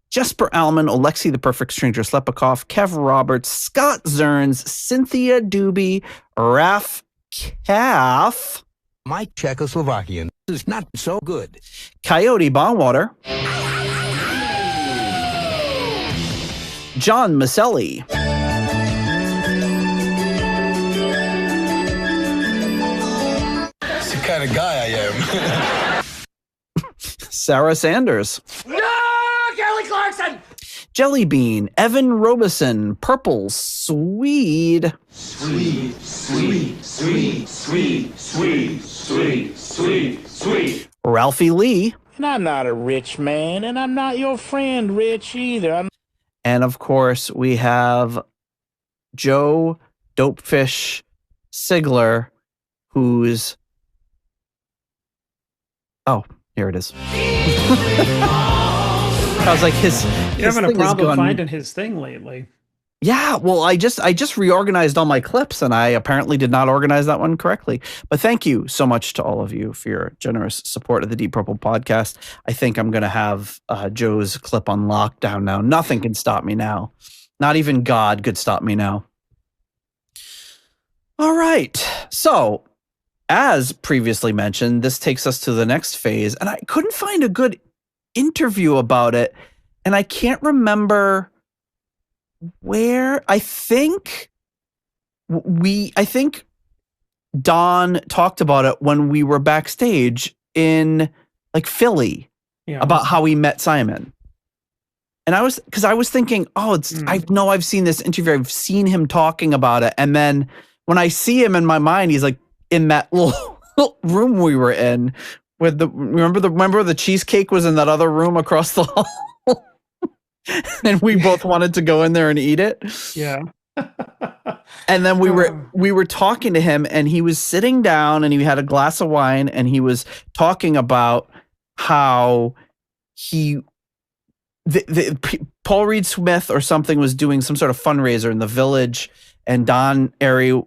Jesper Alman, Alexei the Perfect Stranger Slepikov, Kev Roberts, Scott Zerns, Cynthia Doobie, Raf Kaff.
My Czechoslovakian is not so good.
Coyote Bongwater. John Maselli.
That's the kind of guy I am.
Sarah Sanders.
No, Kelly Clarkson!
Jelly Bean, Evan Robeson, Purple Swede.
Sweet, sweet, sweet, sweet, sweet, sweet, sweet, sweet.
Ralphie Lee.
And I'm not a rich man, and I'm not your friend, Rich, either.
And of course, we have Joe Dopefish Sigler, who's... Oh, here it is. I was like,
You're having a problem finding his thing lately.
Yeah, well, I just reorganized all my clips, and I apparently did not organize that one correctly. But thank you so much to all of you for your generous support of the Deep Purple podcast. I think I'm going to have Joe's clip on lockdown now. Nothing can stop me now. Not even God could stop me now. All right. So, as previously mentioned, this takes us to the next phase, and I couldn't find a good interview about it, and I can't remember where. I think Don talked about it when we were backstage in like Philly, about how he met Simon. And I was thinking, I've seen this interview. I've seen him talking about it. And then when I see him in my mind, he's like in that little room we were in with remember the cheesecake was in that other room across the hall. And we both wanted to go in there and eat it.
Yeah.
And then we were talking to him, and he was sitting down, and he had a glass of wine, and he was talking about how Paul Reed Smith or something was doing some sort of fundraiser in the village, and Don Airy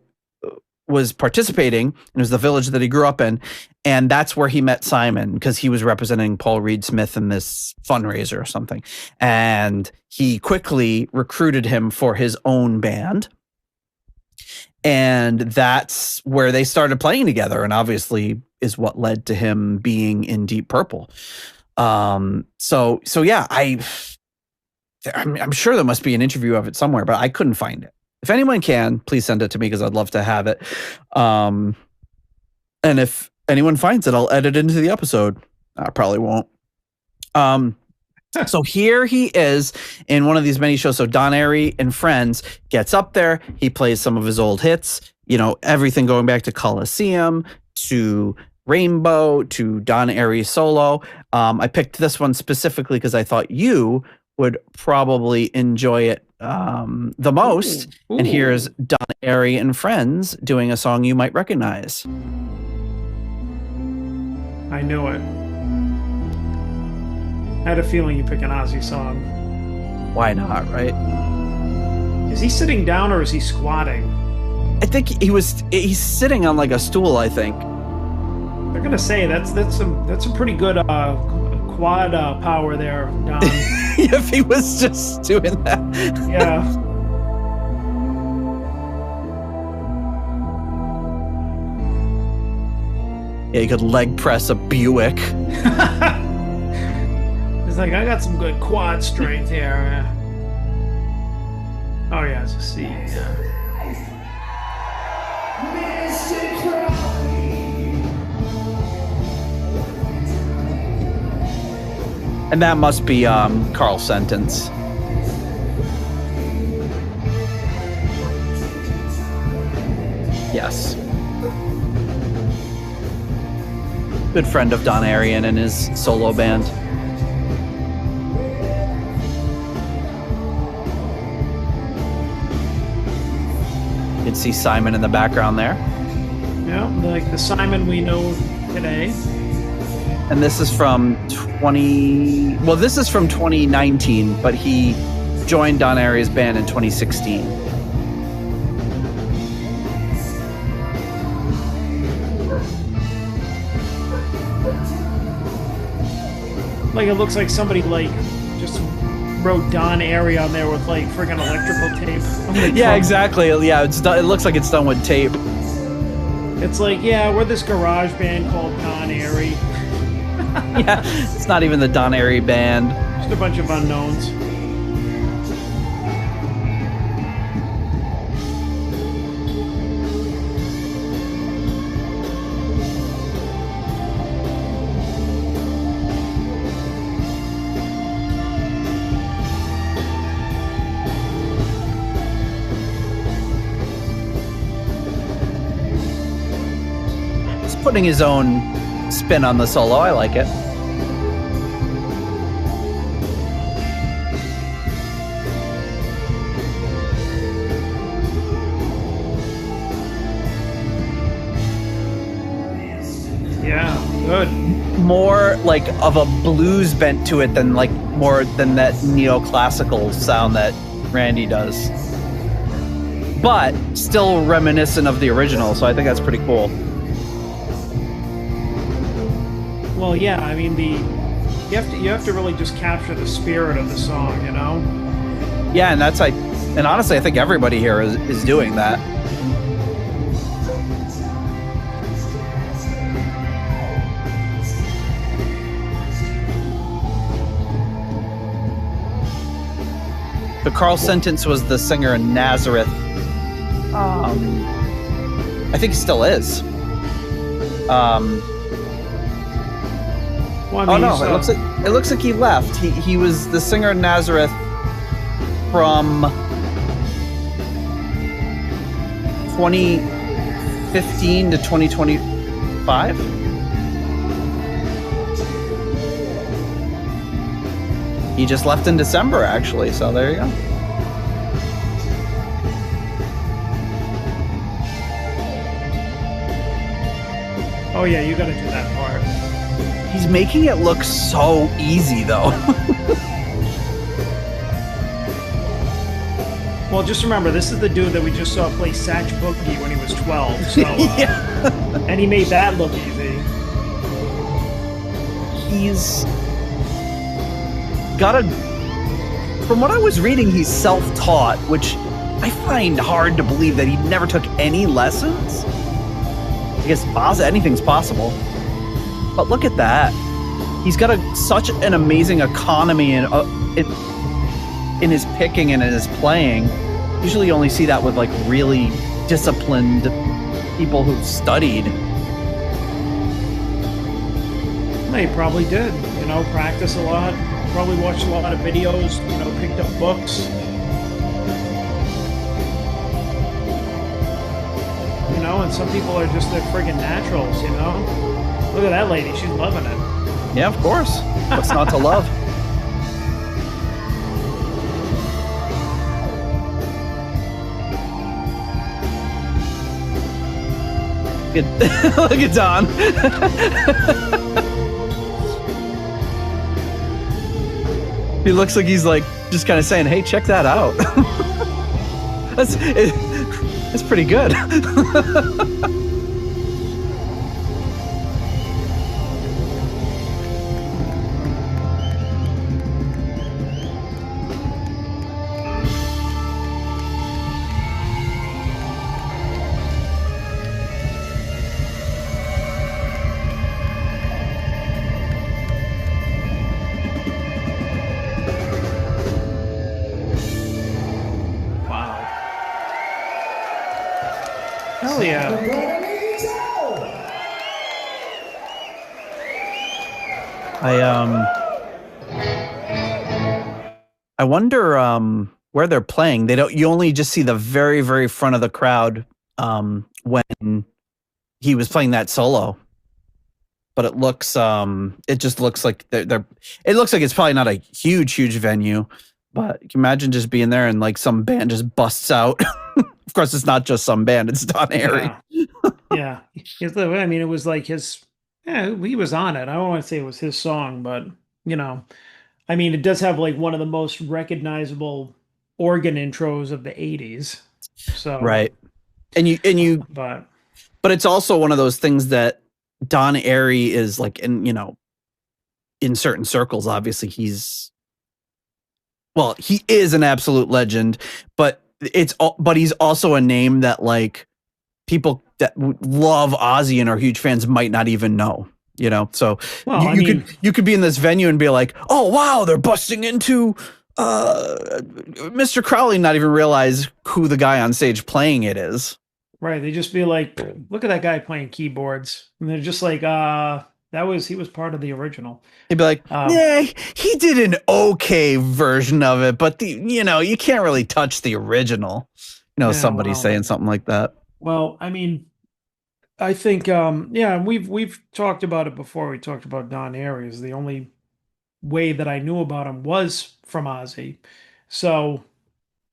was participating, and it was the village that he grew up in, and that's where he met Simon, because he was representing Paul Reed Smith in this fundraiser or something, and he quickly recruited him for his own band, and that's where they started playing together, and obviously is what led to him being in Deep Purple. So yeah, I'm sure there must be an interview of it somewhere, but I couldn't find it. If anyone can, please send it to me, because I'd love to have it. And if anyone finds it, I'll edit it into the episode. I probably won't. So here he is in one of these many shows. So Don Airy and Friends gets up there. He plays some of his old hits, everything going back to Coliseum, to Rainbow, to Don Airy solo. I picked this one specifically because I thought you would probably enjoy it the most. Ooh. And here's Don Airy and Friends doing a song you might recognize.
I knew it. I had a feeling you pick an Ozzy song.
Why not, right?
Is he sitting down or is he squatting?
I think he's sitting on like a stool, I think.
They're gonna say that's some pretty good quad power there, Don.
If he was just doing that.
Yeah.
Yeah, you could leg press a Buick.
It's like, I got some good quad strength here. Oh yeah, it's a C. Yeah.
And that must be Carl Sentence. Yes. Good friend of Don Arian and his solo band. You can see Simon in the background there.
Yeah, like the Simon we know today.
And this is from 2019, but he joined Don Arias' band in 2016.
Like, it looks like somebody like just wrote Don Airy on there with like friggin' electrical tape.
Yeah, exactly. Yeah, it looks like it's done with tape.
It's like, yeah, we're this garage band called Don Airy.
Yeah, it's not even the Don Airy band.
Just a bunch of unknowns.
He's putting his own spin on the solo. I like it.
Yeah, good.
More like of a blues bent to it than more than that neoclassical sound that Randy does. But still reminiscent of the original, so I think that's pretty cool.
Well, yeah, I mean you have to really just capture the spirit of the song, you know?
Yeah, and honestly I think everybody here is doing that. The Carl Sentence was the singer in Nazareth. I think he still is.
Well, I mean,
it looks like he left. He was the singer in Nazareth from 2015 to 2025. He just left in December, actually, so there you go.
Oh yeah, you gotta do that part.
He's making it look so easy, though.
Well, just remember, this is the dude that we just saw play Satch Boogie when he was 12, so,
Yeah.
And he made that look easy.
He's got from what I was reading, he's self-taught, which I find hard to believe that he never took any lessons. I guess anything's possible. But look at that. He's got such an amazing economy in his picking and in his playing. Usually you only see that with like really disciplined people who've studied.
He probably did, practice a lot. Probably watched a lot of videos, picked up books. And some people are just, they're friggin' naturals, Look at that lady, she's loving it.
Yeah, of course. What's not to love? Look at Don. He looks like he's like just kind of saying, "Hey, check that out." That's pretty good.
Hell yeah.
I wonder where they're playing. You only just see the very, very front of the crowd when he was playing that solo. But it looks it just looks like it looks like it's probably not a huge venue, but you can imagine just being there and like some band just busts out. Of course, it's not just some band; it's Don Airy.
Yeah. I mean, it was like his. Yeah, he was on it. I don't want to say it was his song, but I mean, it does have like one of the most recognizable organ intros of the '80s. So
right, but it's also one of those things that Don Airy is like, in certain circles, obviously he is an absolute legend, but he's also a name that like people that love Ozzy and are huge fans might not even know, so you could be in this venue and be like, oh wow, they're busting into Mr. Crowley, not even realize who the guy on stage playing it is.
Right. They just be like, look at that guy playing keyboards. And they're just like, he was part of the original.
He'd be like, yeah, he did an okay version of it, but you can't really touch the original. Somebody saying something like that.
Well, I mean, I think, we've talked about it before. We talked about Don Airy. The only way that I knew about him was from Ozzy. So,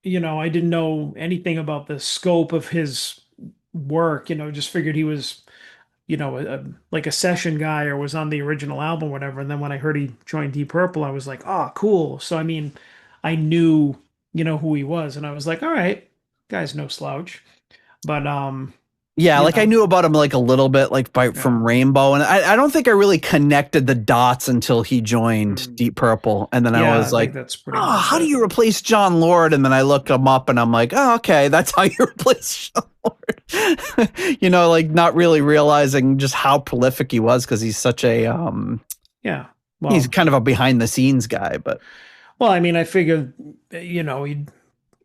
I didn't know anything about the scope of his work, just figured he was, like a session guy or was on the original album or whatever. And then when I heard he joined Deep Purple, I was like, oh, cool. So, I mean, I knew, who he was. And I was like, all right, guy's no slouch. But,
yeah, like I knew about him like a little bit, like from Rainbow, and I don't think I really connected the dots until he joined Deep Purple, and then I was like,
that's pretty
how do you replace John Lord? And then I looked him up, and I'm like, oh, okay, that's how you replace John Lord. Like not really realizing just how prolific he was because he's such a he's kind of a behind the scenes guy, but
I mean, I figured he'd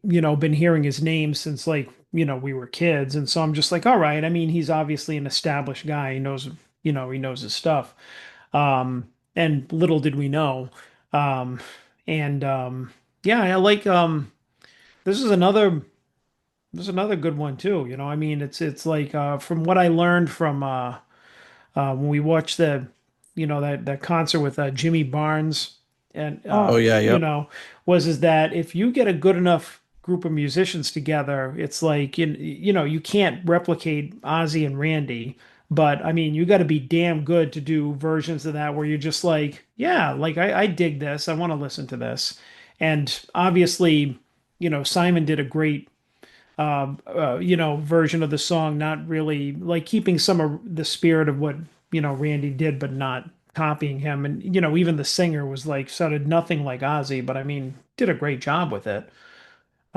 been hearing his name since like. We were kids. And so I'm just like, all right. I mean, he's obviously an established guy. He knows, he knows his stuff. And little did we know. I like, there's another good one too. I mean, it's like, from what I learned from, when we watched that concert with Jimmy Barnes and, is that if you get a good enough group of musicians together, it's like you can't replicate Ozzy and Randy, but I mean you got to be damn good to do versions of that where you're just like, yeah, like I dig this, I want to listen to this. And obviously Simon did a great version of the song, not really like keeping some of the spirit of what Randy did but not copying him. And even the singer was like sounded nothing like Ozzy, but I mean did a great job with it.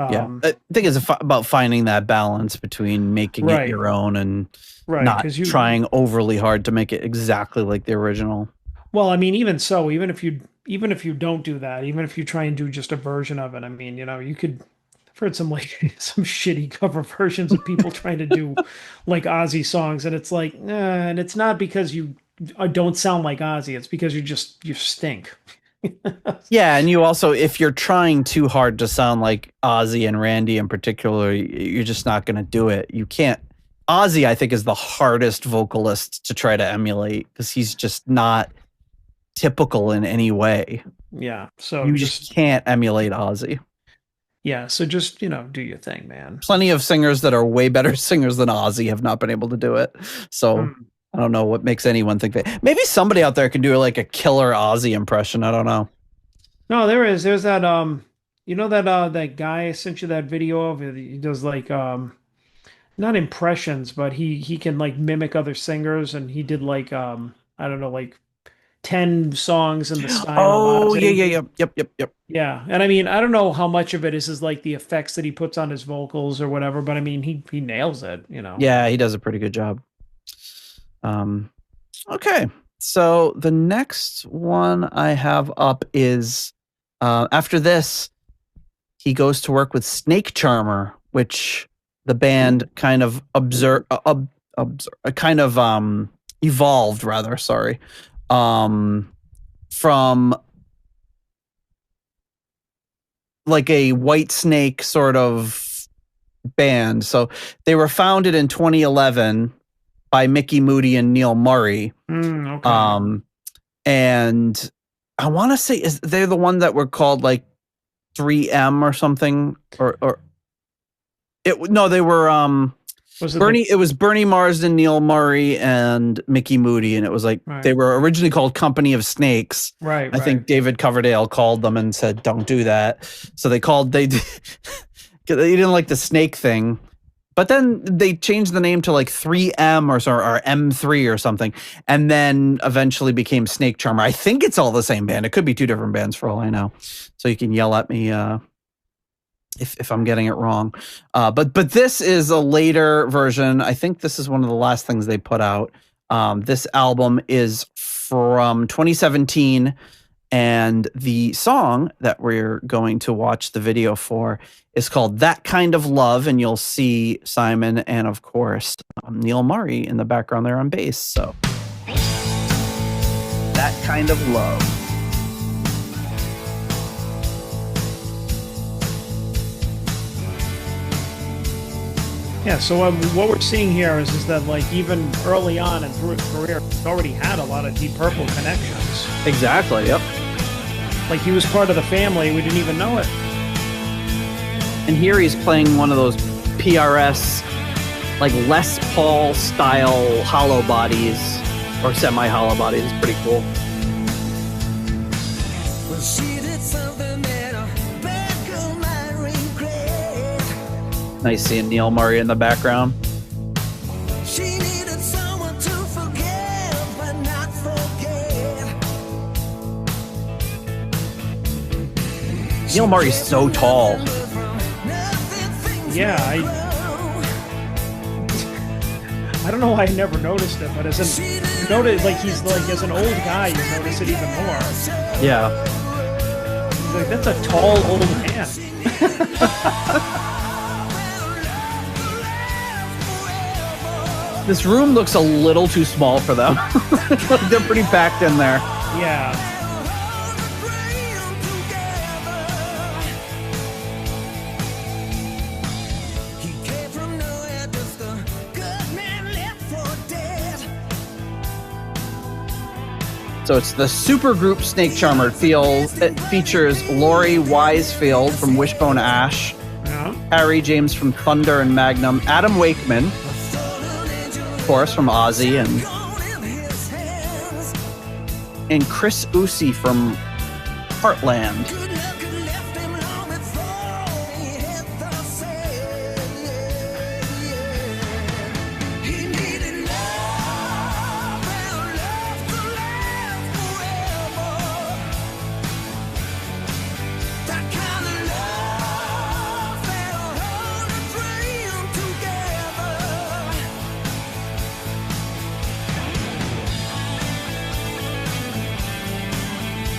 I think it's about finding that balance between making it your own and not trying overly hard to make it exactly like the original.
Well, I mean, even so, even if you don't do that, even if you try and do just a version of it, I mean, you could. I've heard some like some shitty cover versions of people trying to do like Ozzy songs, and it's like, and it's not because you don't sound like Ozzy; it's because you stink.
Yeah, and you also, if you're trying too hard to sound like Ozzy and Randy in particular, you're just not going to do it. You can't. Ozzy, I think, is the hardest vocalist to try to emulate because he's just not typical in any way.
Yeah, so
you just can't emulate Ozzy.
Yeah, so just do your thing, man.
Plenty of singers that are way better singers than Ozzy have not been able to do it. So. I don't know what makes anyone think that. Maybe somebody out there can do like a killer Ozzy impression. I don't know.
No, there's that You know that that guy I sent you that video of? He does like not impressions, but he can like mimic other singers, and he did like I don't know, like 10 songs in the style of
Oh,
Ozzy.
yep.
Yeah, and I mean, I don't know how much of it is like the effects that he puts on his vocals or whatever, but I mean, he nails it, you know.
Yeah, he does a pretty good job. Okay, so the next one I have up is after this, he goes to work with Snake Charmer, which the band kind of evolved rather, sorry, from like a White Snake sort of band. So they were founded in 2011 by Mickey Moody and Neil Murray.
Okay.
And I want to say they're the one that were called like 3M or something, they were it was Bernie Marsden, Neil Murray, and Mickey Moody, and it was like they were originally called Company of Snakes.
Right.
I think David Coverdale called them and said, "Don't do that." So they didn't like the snake thing. But then they changed the name to like 3M or M3 or something, and then eventually became Snake Charmer. I think it's all the same band. It could be two different bands for all I know. So you can yell at me if I'm getting it wrong. But this is a later version. I think this is one of the last things they put out. This album is from 2017, and the song that we're going to watch the video for is called That Kind of Love, and you'll see Simon and, of course, Neil Murray in the background there on bass. So, That Kind of Love.
Yeah, so what we're seeing here is that like even early on and through his career, he already had a lot of Deep Purple connections.
Exactly, yep.
Like he was part of the family, we didn't even know it.
And here he's playing one of those PRS, like Les Paul style hollow bodies, or semi-hollow bodies. It's pretty cool. Nice seeing Neil Murray in the background. Neil Murray's so tall.
Yeah, I don't know why I never noticed it, but as an old guy, you notice it even more.
Yeah.
He's like, that's a tall old man.
This room looks a little too small for them. They're pretty packed in there.
Yeah.
So it's the supergroup Snake Charmer. It features Laurie Wisefield from Wishbone Ash, Harry James from Thunder and Magnum, Adam Wakeman, of course, from Ozzy, and Chris Usi from Heartland.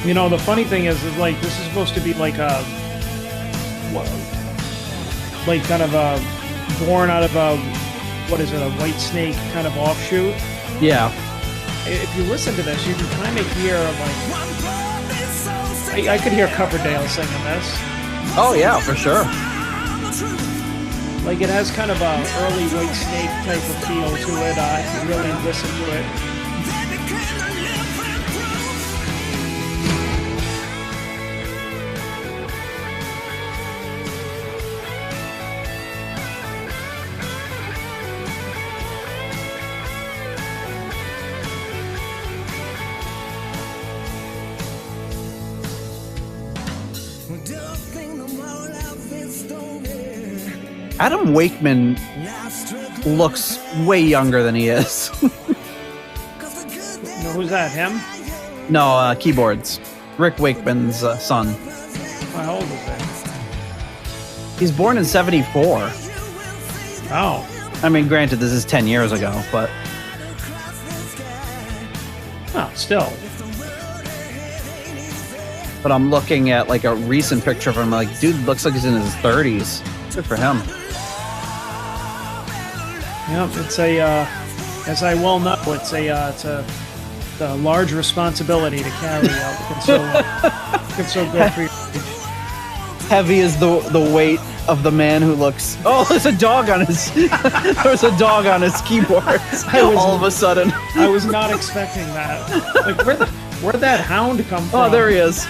You know, the funny thing is like this is supposed to be like a, like kind of a born out of a, what is it, a White Snake kind of offshoot.
Yeah.
If you listen to this, you can kind of hear like, I could hear Coverdale singing this.
Oh yeah, for sure.
Like it has kind of a early White Snake type of feel to it. If you really listen to it.
Adam Wakeman looks way younger than he is.
No, who's that? Him?
No, keyboards. Rick Wakeman's son.
How old is he?
He's born in 74.
Oh.
I mean, granted, this is 10 years ago, but...
Oh, still.
But I'm looking at like a recent picture of him. Like, dude looks like he's in his 30s. Good for him.
Yeah, it's a, as I well know, it's a large responsibility to carry out. It's so good for you.
Heavy is the weight of the man who looks. Oh, there's a dog on his. There's a dog on his keyboard. All of a sudden,
I was not expecting that. Like, where'd that hound come from?
Oh, there he is.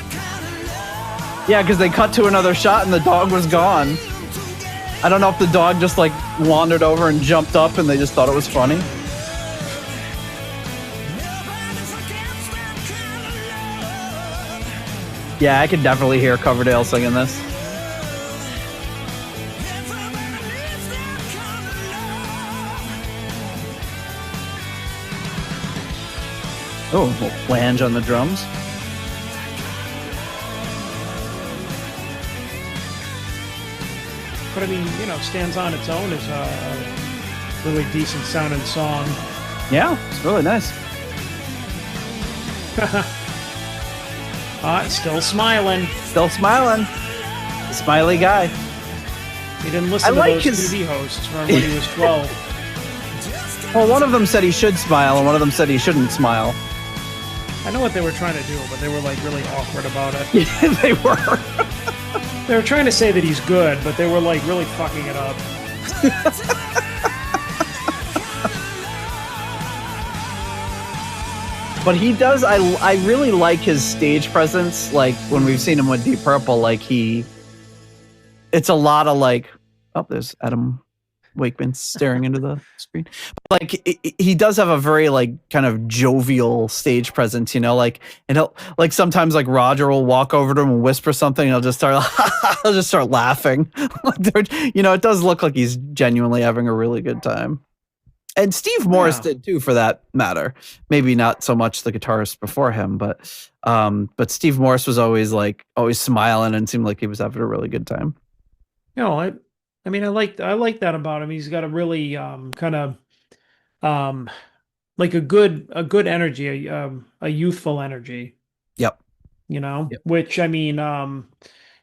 Yeah, because they cut to another shot and the dog was gone. I don't know if the dog just like wandered over and jumped up and they just thought it was funny. Yeah, I could definitely hear Coverdale singing this. Oh, a little flange on the drums.
But I mean, you know, Stands on Its Own is a really decent sounding song.
Yeah, it's really nice.
Still smiling.
Still smiling. Smiley guy.
He didn't listen to those TV hosts from when he was 12.
Well, one of them said he should smile, and one of them said he shouldn't smile.
I know what they were trying to do, but they were like really awkward about it.
Yeah, they were.
They were trying to say that he's good, but they were like really fucking it up.
But he does. I really like his stage presence. Like when we've seen him with Deep Purple, like it's a lot of like. Oh, there's Adam Wakeman staring into the screen. But like he does have a very like kind of jovial stage presence, you know. Like, and he'll like sometimes like Roger will walk over to him and whisper something, and he'll just start laughing. Like, you know, it does look like he's genuinely having a really good time. And Steve Morris did too, for that matter. Maybe not so much the guitarist before him, but Steve Morris was always smiling and seemed like he was having a really good time.
You know, I mean, I like that about him. He's got a really kind of like a good energy, a youthful energy.
Yep.
You know, which I mean,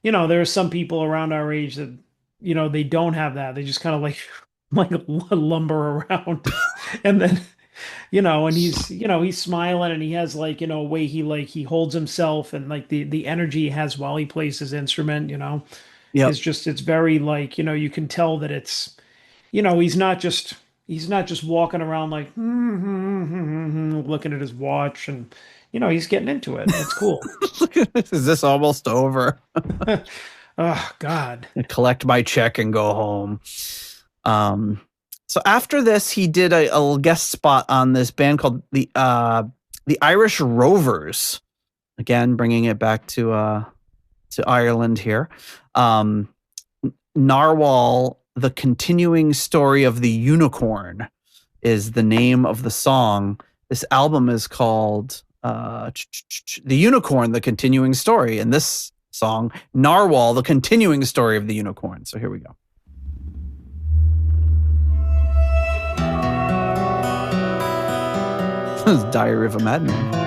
you know, there are some people around our age that, you know, they don't have that. They just kind of like lumber around, and then, you know, and he's smiling and he has like, you know, a way he holds himself and like the energy he has while he plays his instrument, you know.
Yeah,
it's very like, you know, you can tell that it's, you know, he's not just walking around like looking at his watch, and you know, he's getting into it. It's cool.
Is this almost over?
Oh God!
I collect my check and go home. So after this, he did a little guest spot on this band called the Irish Rovers. Again, bringing it back to Ireland here. Narwhal, the continuing story of the unicorn, is the name of the song. This album is called The Unicorn, the continuing story. And this song, Narwhal, the continuing story of the unicorn. So here we go. This is Diary of a Madman.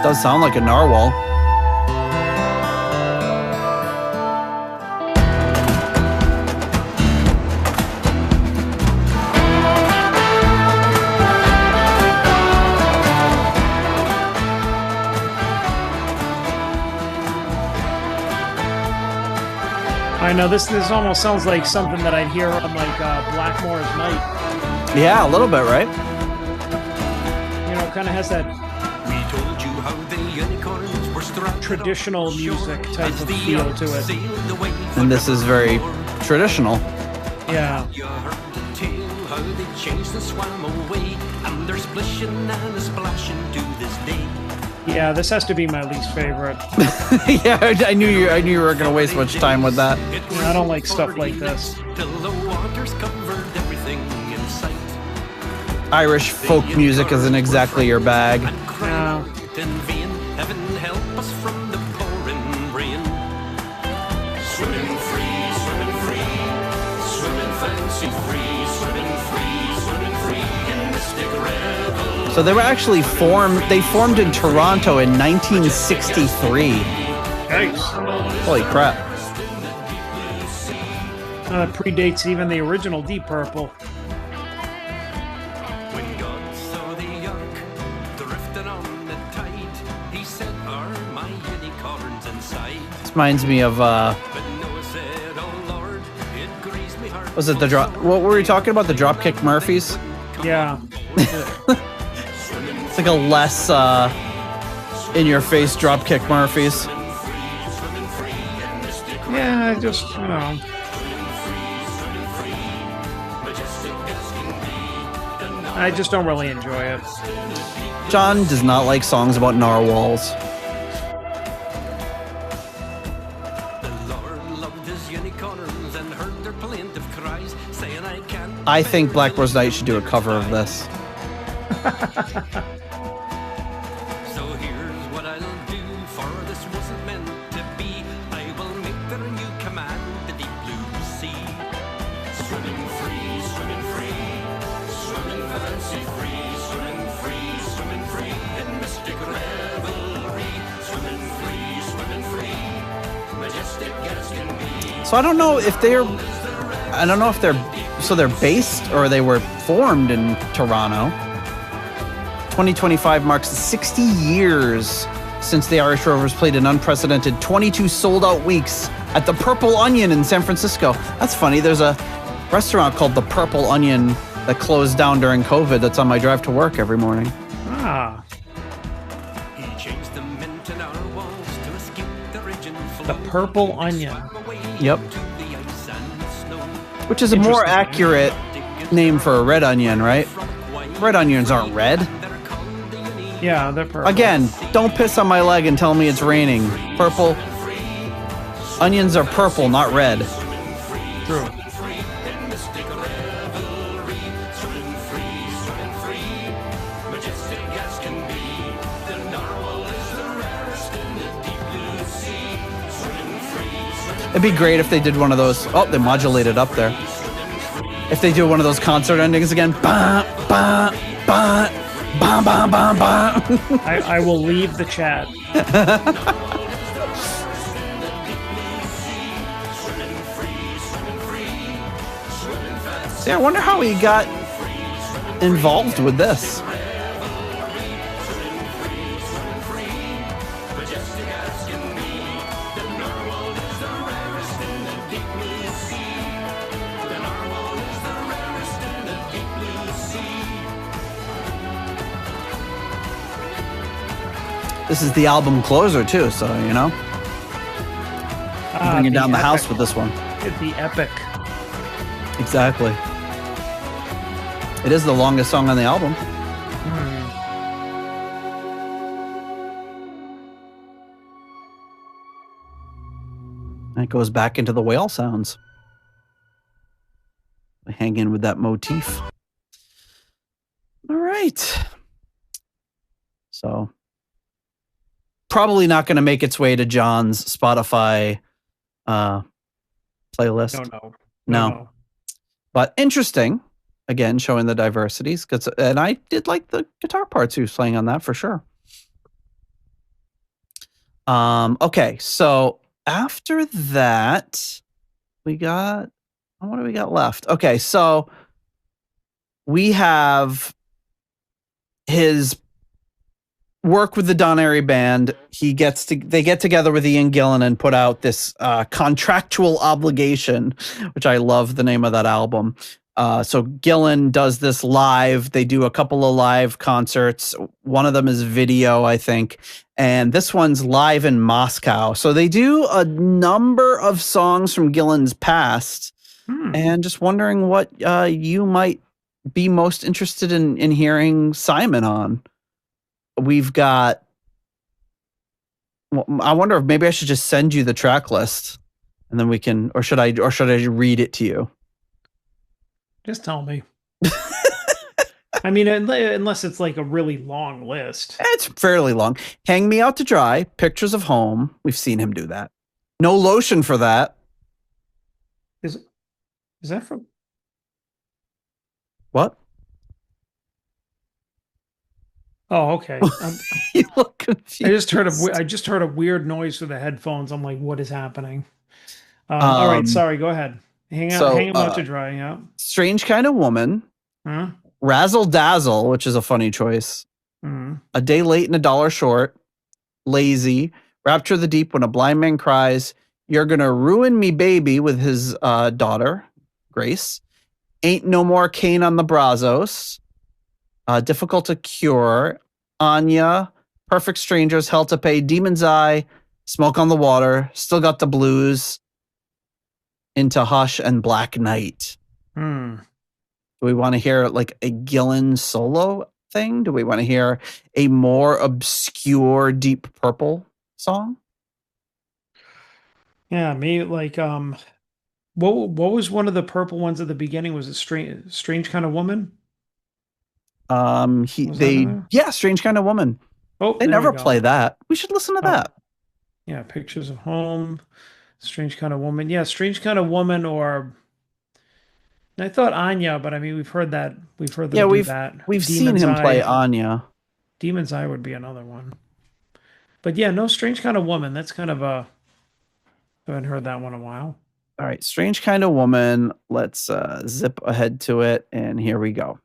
Does sound like a narwhal.
I know this almost sounds like something that I'd hear on like Blackmore's Night.
Yeah, a little bit, right?
You know, it kind of has that traditional music type of feel to it.
And this is very traditional.
Yeah.
You heard the tale how they changed and swam away, and they're splishing and splashing to this day.
Yeah, this has to be my least favorite.
Yeah, I knew you were going to waste much time with that.
I don't like stuff like this.
Till the waters covered everything in sight.
Irish folk music isn't exactly your bag.
No.
In vain, heaven help us from the pouring rain. Swimming free, swimming fancy free, swimming free in mystic revel.
So they were actually formed in Toronto in 1963.
Nice.
Holy crap.
Predates even the original Deep Purple.
When God saw the ark drifting on the tide, he said, "Are my unicorns inside?"
This reminds me of
But Noah said, "Oh Lord, it grieves me heart."
was it the drop? What were we talking about? The Dropkick Murphys?
Yeah.
It's like a less in-your-face Dropkick Murphys.
Yeah, I just, you know. I just don't really enjoy it.
John does not like songs about narwhals. I think Black Rose Knight should do a cover of this.
So here's what I'll do, for this wasn't meant to be. I will make the new command, the deep blue sea. Swimming free, swimming fancy free, swimming free in mystic revelry. Swimming free, majestic as can be.
So I don't know if they're based or they were formed in Toronto. 2025 marks 60 years since the Irish Rovers played an unprecedented 22 sold-out weeks at the Purple Onion in San Francisco. That's funny. There's a restaurant called the Purple Onion that closed down during COVID that's on my drive to work every morning.
Ah. The Purple Onion.
Yep. Which is a more accurate name for a red onion, right? Red onions aren't red.
Yeah, they're purple.
Again, don't piss on my leg and tell me it's raining. Purple. Onions are purple, not red.
True.
It'd be great if they did one of those. Oh, they modulated up there. If they do one of those concert endings again. Bah, bah, bah, bah, bah, bah, bah.
I will leave the chat.
See, I wonder how he got involved with this. This is the album closer too, so you know, bringing down the house with this one.
The epic.
Exactly. It is the longest song on the album. And it goes back into the whale sounds. I hang in with that motif. All right. So, probably not going to make its way to John's Spotify playlist. No. But interesting. Again, showing the diversities. And I did like the guitar parts he was playing on that for sure. Okay, so after that, we got, what do we got left? Okay, so we have his work with the Don Airy Band. They get together with Ian Gillan and put out this Contractual Obligation, which I love the name of that album. So Gillan does this live. They do a couple of live concerts. One of them is video, I think. And this one's live in Moscow. So they do a number of songs from Gillan's past. and just wondering what you might be most interested in hearing Simon on. We've got. Well, I wonder if maybe I should just send you the track list, and then we can, or should I read it to you?
Just tell me. I mean, unless it's like a really long list.
It's fairly long. Hang Me Out to Dry, Pictures of Home. We've seen him do that. No Lotion for That.
Is that from?
What?
Oh, okay.
You look confused.
I just heard a weird noise through the headphones. I'm like, what is happening? All right, sorry. Go ahead. Hang him out to dry. Yeah.
Strange Kind of Woman.
Huh?
Razzle Dazzle, which is a funny choice. A Day Late and a Dollar Short. Lazy. Rapture the Deep, When a Blind Man Cries. You're Gonna Ruin Me Baby with his daughter, Grace. Ain't No More Cane on the Brazos. Difficult to Cure. Anya. Perfect Strangers. Hell to Pay. Demon's Eye. Smoke on the Water. Still Got the Blues. Into Hush and Black Knight. Do we want to hear like a Gillan solo thing? Do we want to hear a more obscure Deep Purple song?
Yeah, maybe like what was one of the purple ones at the beginning? Was it Strange Kind of Woman?
Strange Kind of Woman.
Oh,
they never play that. We should listen to that.
Yeah, Pictures of Home, Strange Kind of Woman. Yeah, Strange Kind of Woman, or I thought Anya, but I mean we've heard that. We've heard them do that.
We've seen him play Anya.
Demon's Eye would be another one. But yeah, no, Strange Kind of Woman. That's kind of a I haven't heard that one in a while.
All right, Strange Kind of Woman. Let's zip ahead to it, and here we go.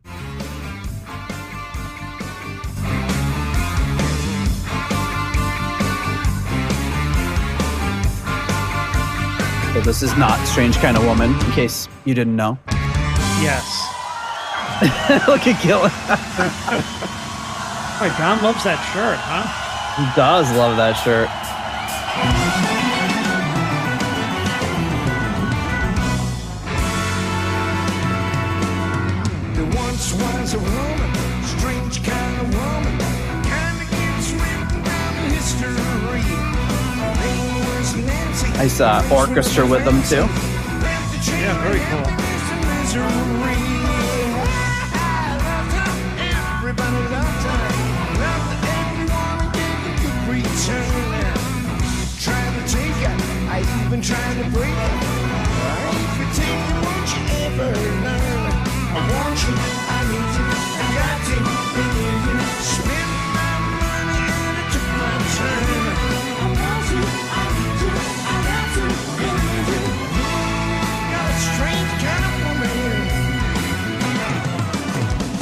So this is not Strange Kind of Woman, in case you didn't know.
Yes.
Look at Gillan.
Wait, Don loves that shirt, huh?
He does love that shirt.
There once was a woman, strange kind of woman, kind of gets written down in history.
Nice orchestra with them too.
Yeah, very cool.
I even tried to break it. If you take it, won't you ever learn? I want you, I need you, I got to believe you. Spend my money and it took my turn. I want you, I need you, I got to believe you. Got a strange kind of woman.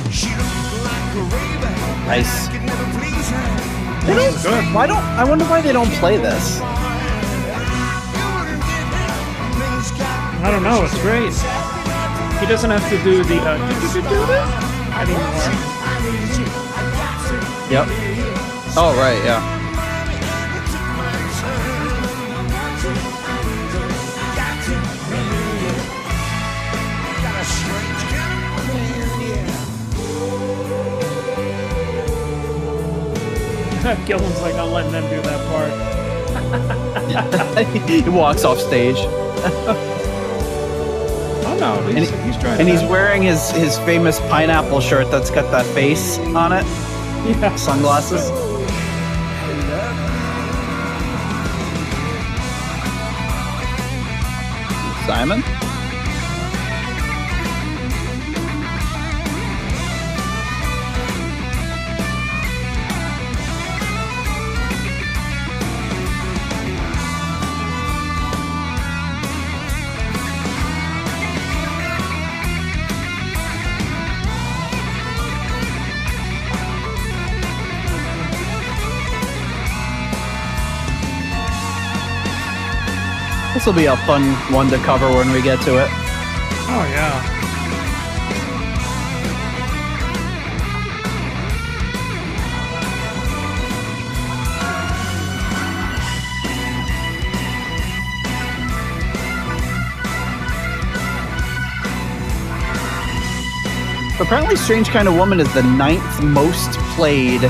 She looked like a raven.
Nice.
I could never please her.
I wonder why they don't play this.
I don't know. It's great. He doesn't have to do the anymore.
Yep. Oh, right, yeah.
Gillan's like, I'm letting them do that part.
He walks off stage.
Oh no, he's trying.
And he's wearing his famous pineapple shirt that's got that face on it.
Yeah.
Sunglasses. Simon? This will be a fun one to cover when we get to it.
Oh, yeah.
Apparently, Strange Kind of Woman is the 9th most played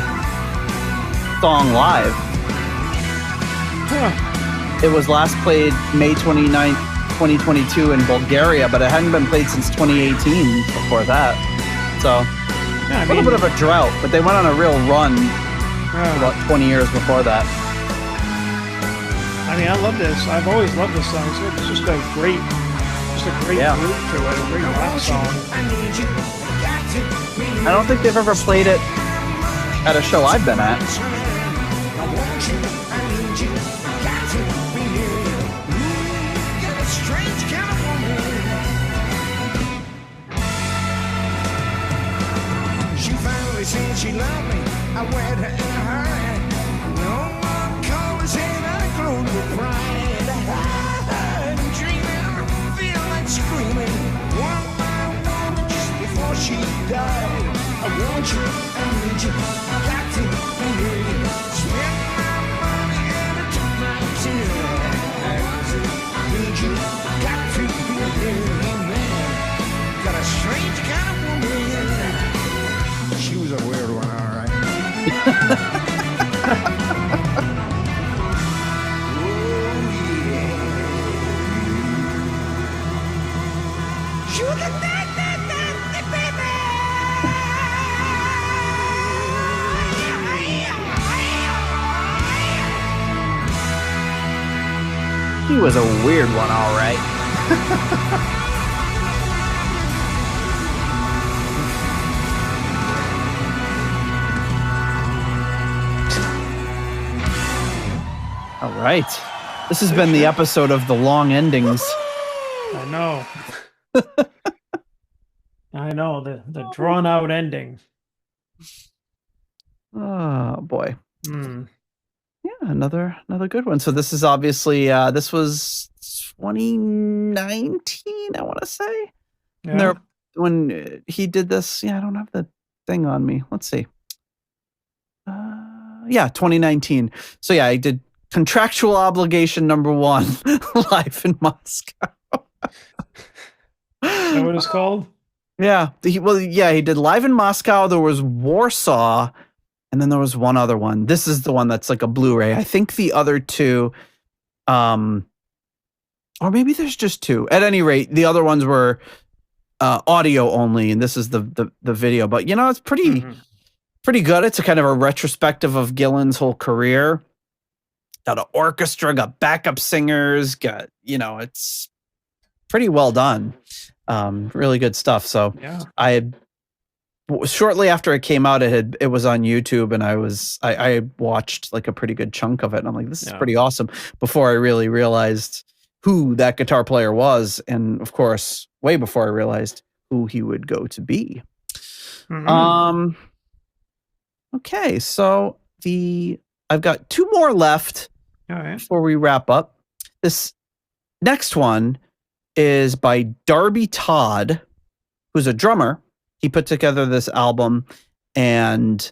song live.
Huh.
It was last played May 29th, 2022 in Bulgaria, but it hadn't been played since 2018 before that. So,
Yeah,
a little bit of a drought, but they went on a real run about 20 years before that.
I mean, I love this. I've always loved this song. So it's just a great group to it, a great rock song.
I don't think they've ever played it at a show I've been at.
She finally said she loved me. I wed her in a hurry. No one calls and I glowed with pride. I'm dreaming, feel like screaming. One by one, just before she died. I want you, I need you, got to be near you. Spend my money and I took my tears. Need you, got to be near you, man. Got a strange kind of woman. She was a weird one, all right.
He was a weird one, all right. All right. This has been the episode of the long endings.
I know. I know, the drawn out ending.
Oh boy.
Hmm.
Yeah, another good one. So this is obviously this was 2019, I want to say.
Yeah.
And when he did this, I don't have the thing on me. Let's see. 2019. So yeah, I did Contractual Obligation number 1 live in Moscow.
Is that what it's called?
Yeah. He did Live in Moscow. There was Warsaw, and then there was one other one. This is the one that's like a Blu-ray. I think the other two, or maybe there's just 2. At any rate, the other ones were audio only, and this is the video. But it's pretty good. It's a kind of a retrospective of Gillan's whole career. Got an orchestra, got backup singers, it's pretty well done. Really good stuff. So shortly after it came out, it was on YouTube, and I watched like a pretty good chunk of it, and I'm like, this is pretty awesome, before I really realized who that guitar player was, and of course, way before I realized who he would go to be.
Mm-hmm.
Okay, so I've got 2 more left before we wrap up. This next one is by Darby Todd, who's a drummer. He put together this album, and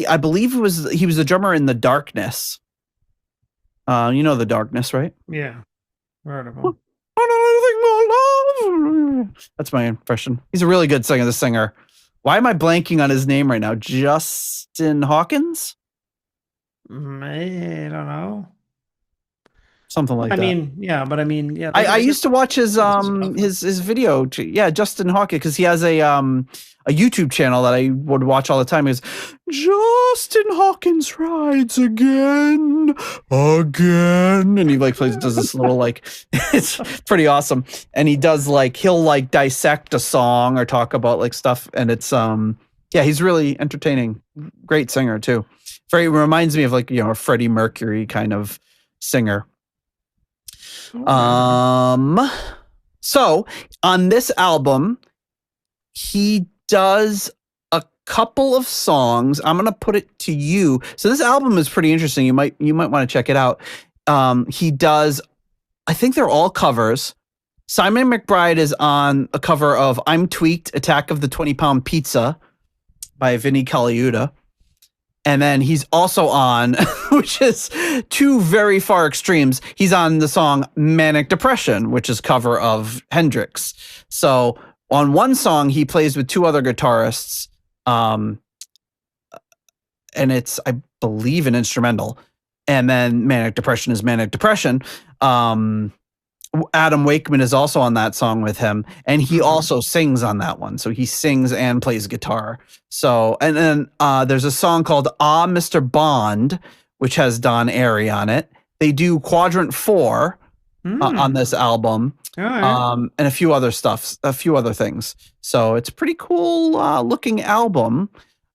I believe he was the drummer in The Darkness. You know The Darkness, right?
Yeah. Heard of him.
That's my impression. He's a really good singer. The singer. Why am I blanking on his name right now? Justin Hawkins?
I don't know.
Something like that.
I
used to watch his video. Yeah, Justin Hawkins, because he has a YouTube channel that I would watch all the time. Is Justin Hawkins rides again, and he does this little it's pretty awesome. And he does he'll dissect a song or talk about stuff, and it's he's really entertaining. Great singer too. Reminds me of a Freddie Mercury kind of singer. So on this album, he does a couple of songs. I'm going to put it to you. So this album is pretty interesting. You might want to check it out. He does, I think they're all covers. Simon McBride is on a cover of I'm Tweaked, Attack of the 20-Pound Pizza by Vinnie Colaiuta. And then he's also on, which is 2 very far extremes. He's on the song Manic Depression, which is cover of Hendrix. So On one song, he plays with 2 other guitarists, and it's, I believe, an instrumental. And then Manic Depression is Manic Depression. Adam Wakeman is also on that song with him, and he also sings on that one. So he sings and plays guitar. So, and then there's a song called Ah, Mr. Bond, which has Don Airey on it. They do Quadrant 4 on this album, and a few other things. So it's a pretty cool looking album.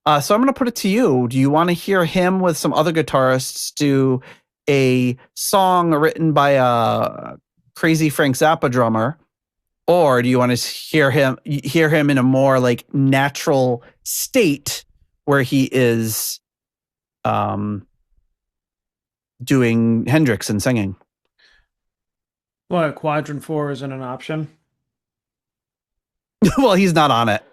So I'm going to put it to you. Do you want to hear him with some other guitarists do a song written by a crazy Frank Zappa drummer, or do you want to hear him in a more like natural state where he is doing Hendrix and singing?
What, Quadrant 4 isn't an option?
Well, he's not on it.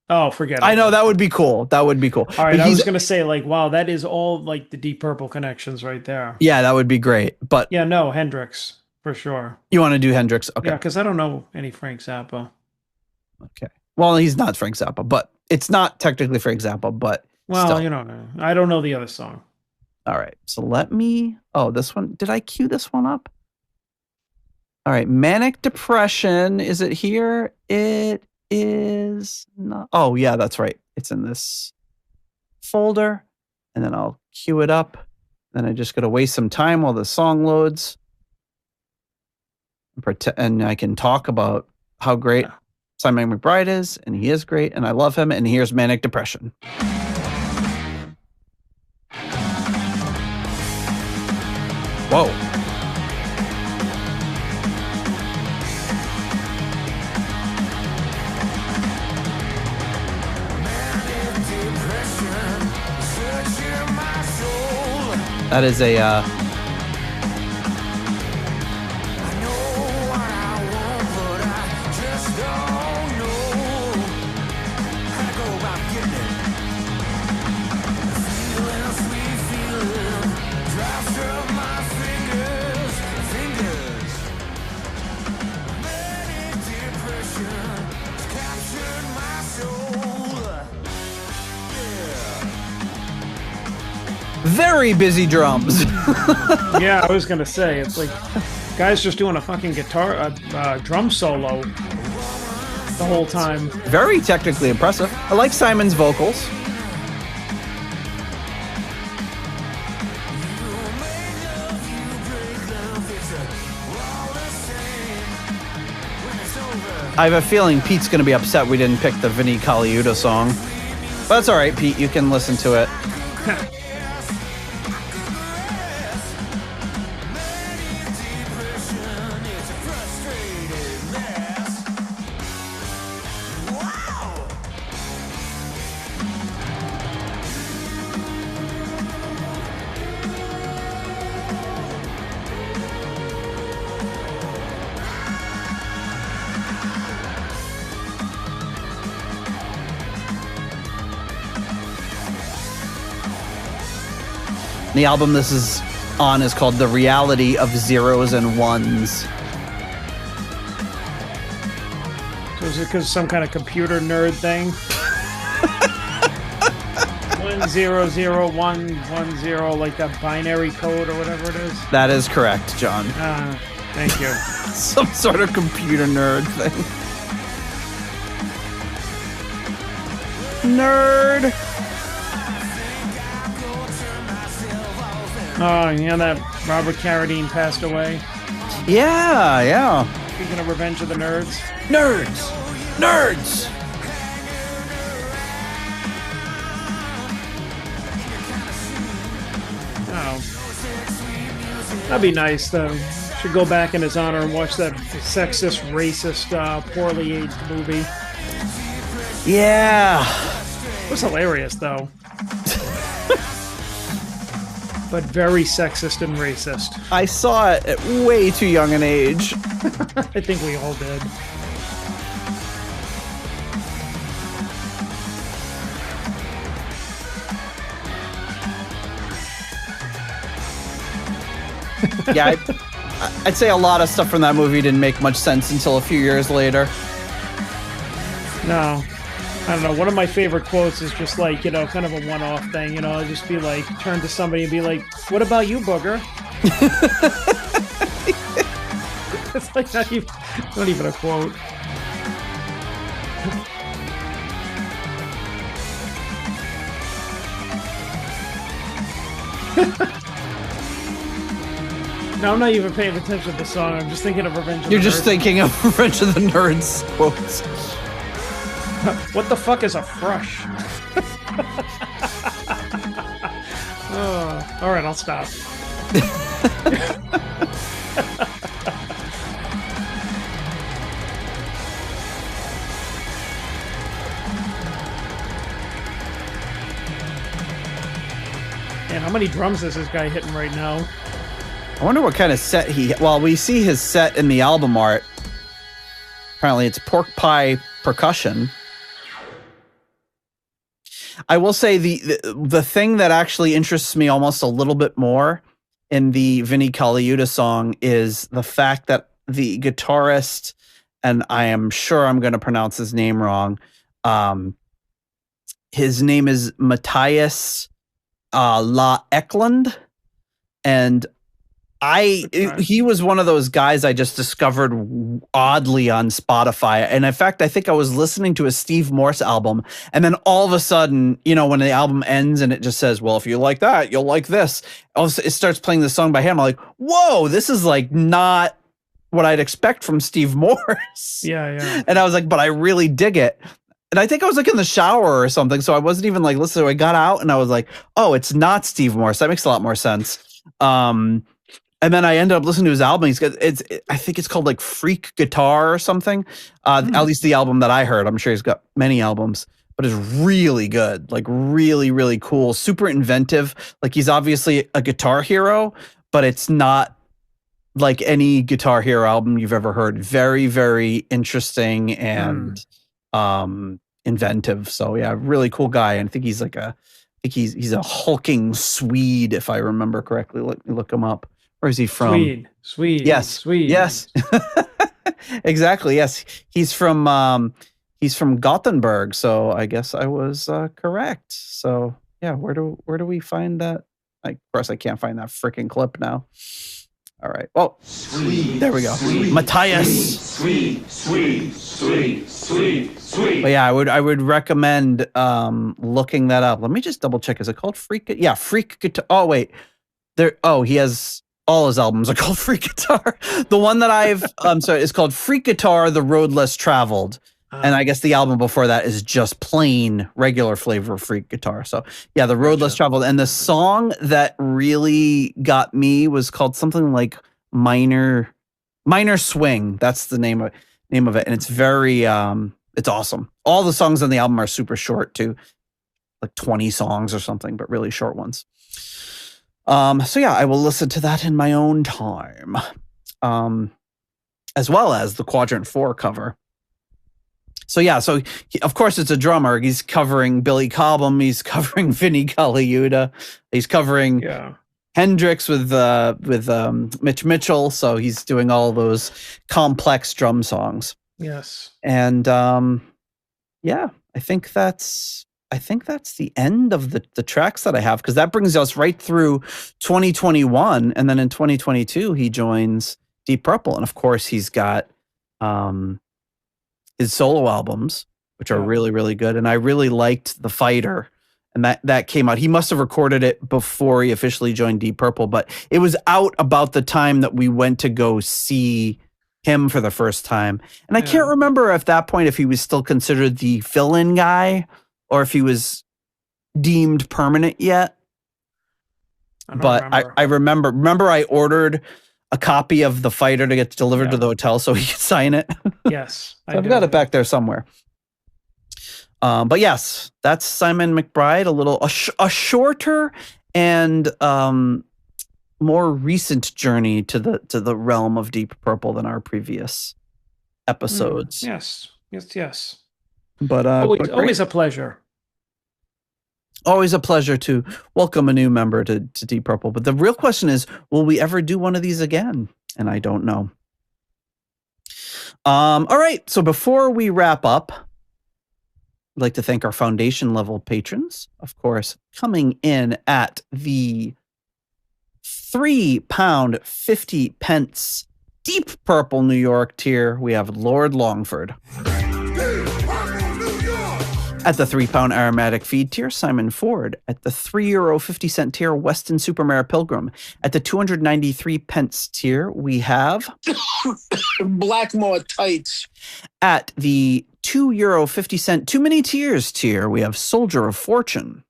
Oh, forget it.
I know, that would be cool. That would be cool.
All right, I was going to say, like, wow, that is all like the Deep Purple connections right there.
Yeah, that would be great. But
yeah, no, Hendrix for sure.
You want to do Hendrix? Okay.
Yeah, because I don't know any Frank Zappa.
Okay. Well, he's not Frank Zappa, but it's not technically Frank Zappa, but
well, still. I don't know the other song.
All right. So let me. Oh, this one. Did I cue this one up? All right. Manic Depression. Is it here? It is not. Oh, yeah, that's right. It's in this folder. And then I'll cue it up. Then I just got to waste some time while the song loads. And I can talk about how great Simon McBride is. And he is great. And I love him. And here's Manic Depression. Whoa. That is a very busy drums.
Yeah, I was gonna say, it's like guys just doing a fucking guitar, drum solo the whole time.
Very technically impressive. I like Simon's vocals. I have a feeling Pete's going to be upset we didn't pick the Vinnie Colaiuta song. But that's all right, Pete. You can listen to it. The album this is on is called The Reality of Zeros and Ones.
So is it because some kind of computer nerd thing? 100110, like that binary code or whatever it is?
That is correct, John.
Thank you.
Some sort of computer nerd thing. Nerd!
Oh, you know that Robert Carradine passed away?
Yeah.
Speaking of Revenge of the Nerds.
Nerds!
Oh. That'd be nice, though. Should go back in his honor and watch that sexist, racist, poorly aged movie.
Yeah.
It was hilarious, though. But very sexist and racist.
I saw it at way too young an age.
I think we all did.
Yeah, I'd say a lot of stuff from that movie didn't make much sense until a few years later.
No. I don't know. One of my favorite quotes is just like, kind of a one-off thing. I'll just be like, turn to somebody and be like, "What about you, booger?" It's like not even a quote. No, I'm not even paying attention to the song. I'm just thinking of Revenge of the Nerds.
You're just thinking of Revenge of the Nerds quotes.
What the fuck is a frush? Oh, all right, I'll stop. Man, how many drums is this guy hitting right now?
I wonder what kind of set well, we see his set in the album art. Apparently it's pork pie percussion. I will say the thing that actually interests me almost a little bit more in the Vinnie Colaiuta song is the fact that the guitarist, and I am sure I'm going to pronounce his name wrong, his name is Matthias La Eklund, and he was one of those guys I just discovered oddly on Spotify. And in fact, I think I was listening to a Steve Morse album, and then all of a sudden, when the album ends and it just says, well, if you like that, you'll like this. Also, it starts playing the song by him. I'm like, whoa, this is like not what I'd expect from Steve Morse.
Yeah.
And I was like, but I really dig it. And I think I was like in the shower or something. So I wasn't even like listening. I got out and I was like, oh, it's not Steve Morse. That makes a lot more sense. And then I ended up listening to his album. I think it's called like Freak Guitar or something. At least the album that I heard. I'm sure he's got many albums, but it's really good. Like really, really cool. Super inventive. Like he's obviously a Guitar Hero, but it's not like any Guitar Hero album you've ever heard. Very, very interesting and inventive. So yeah, really cool guy. And I think he's like he's a hulking Swede, if I remember correctly. Let me look him up. Where is he from?
Swede.
Yes.
Swede.
Yes. Exactly. Yes. He's from Gothenburg. So I guess I was correct. So yeah, where do we find that? Of course I can't find that freaking clip now. All right. Well, there we go. Matthias. Sweet. But yeah, I would recommend looking that up. Let me just double check. Is it called Freak? Yeah, Freak Guitar. Oh wait. He has all his albums are called Freak Guitar. The one that is called Freak Guitar, The Road Less Traveled. And I guess the album before that is just plain regular flavor Freak Guitar. So yeah, The Road Less Traveled. And the song that really got me was called something like Minor Swing. That's the name of it. And it's very, it's awesome. All the songs on the album are super short too. Like 20 songs or something, but really short ones. So yeah, I will listen to that in my own time, as well as the Quadrant 4 cover. So yeah, of course it's a drummer. He's covering Billy Cobham. He's covering Vinnie Colaiuta. He's covering Hendrix with Mitch Mitchell. So he's doing all those complex drum songs.
Yes.
And yeah, I think that's the end of the tracks that I have, because that brings us right through 2021. And then in 2022, he joins Deep Purple. And of course, he's got his solo albums, which are really, really good. And I really liked The Fighter. And that came out. He must have recorded it before he officially joined Deep Purple, but it was out about the time that we went to go see him for the first time. And I can't remember at that point if he was still considered the fill-in guy, or if he was deemed permanent yet. I remember I ordered a copy of The Fighter to get delivered to the hotel so he could sign it.
Yes.
So I've got it back there somewhere. But yes, that's Simon McBride, a shorter and more recent journey to the realm of Deep Purple than our previous episodes.
Yes.
But
always a pleasure.
Always a pleasure to welcome a new member to Deep Purple. But the real question is, will we ever do one of these again? And I don't know. All right. So before we wrap up, I'd like to thank our foundation level patrons. Of course, coming in at the £3.50 Deep Purple New York tier, we have Lord Longford. At the £3 Aromatic Feed tier, Simon Ford. At the €3.50 tier, Weston Supermare Pilgrim. At the 293 pence tier, we have
Blackmore Tights.
At the €2.50 Too Many Tears tier, we have Soldier of Fortune.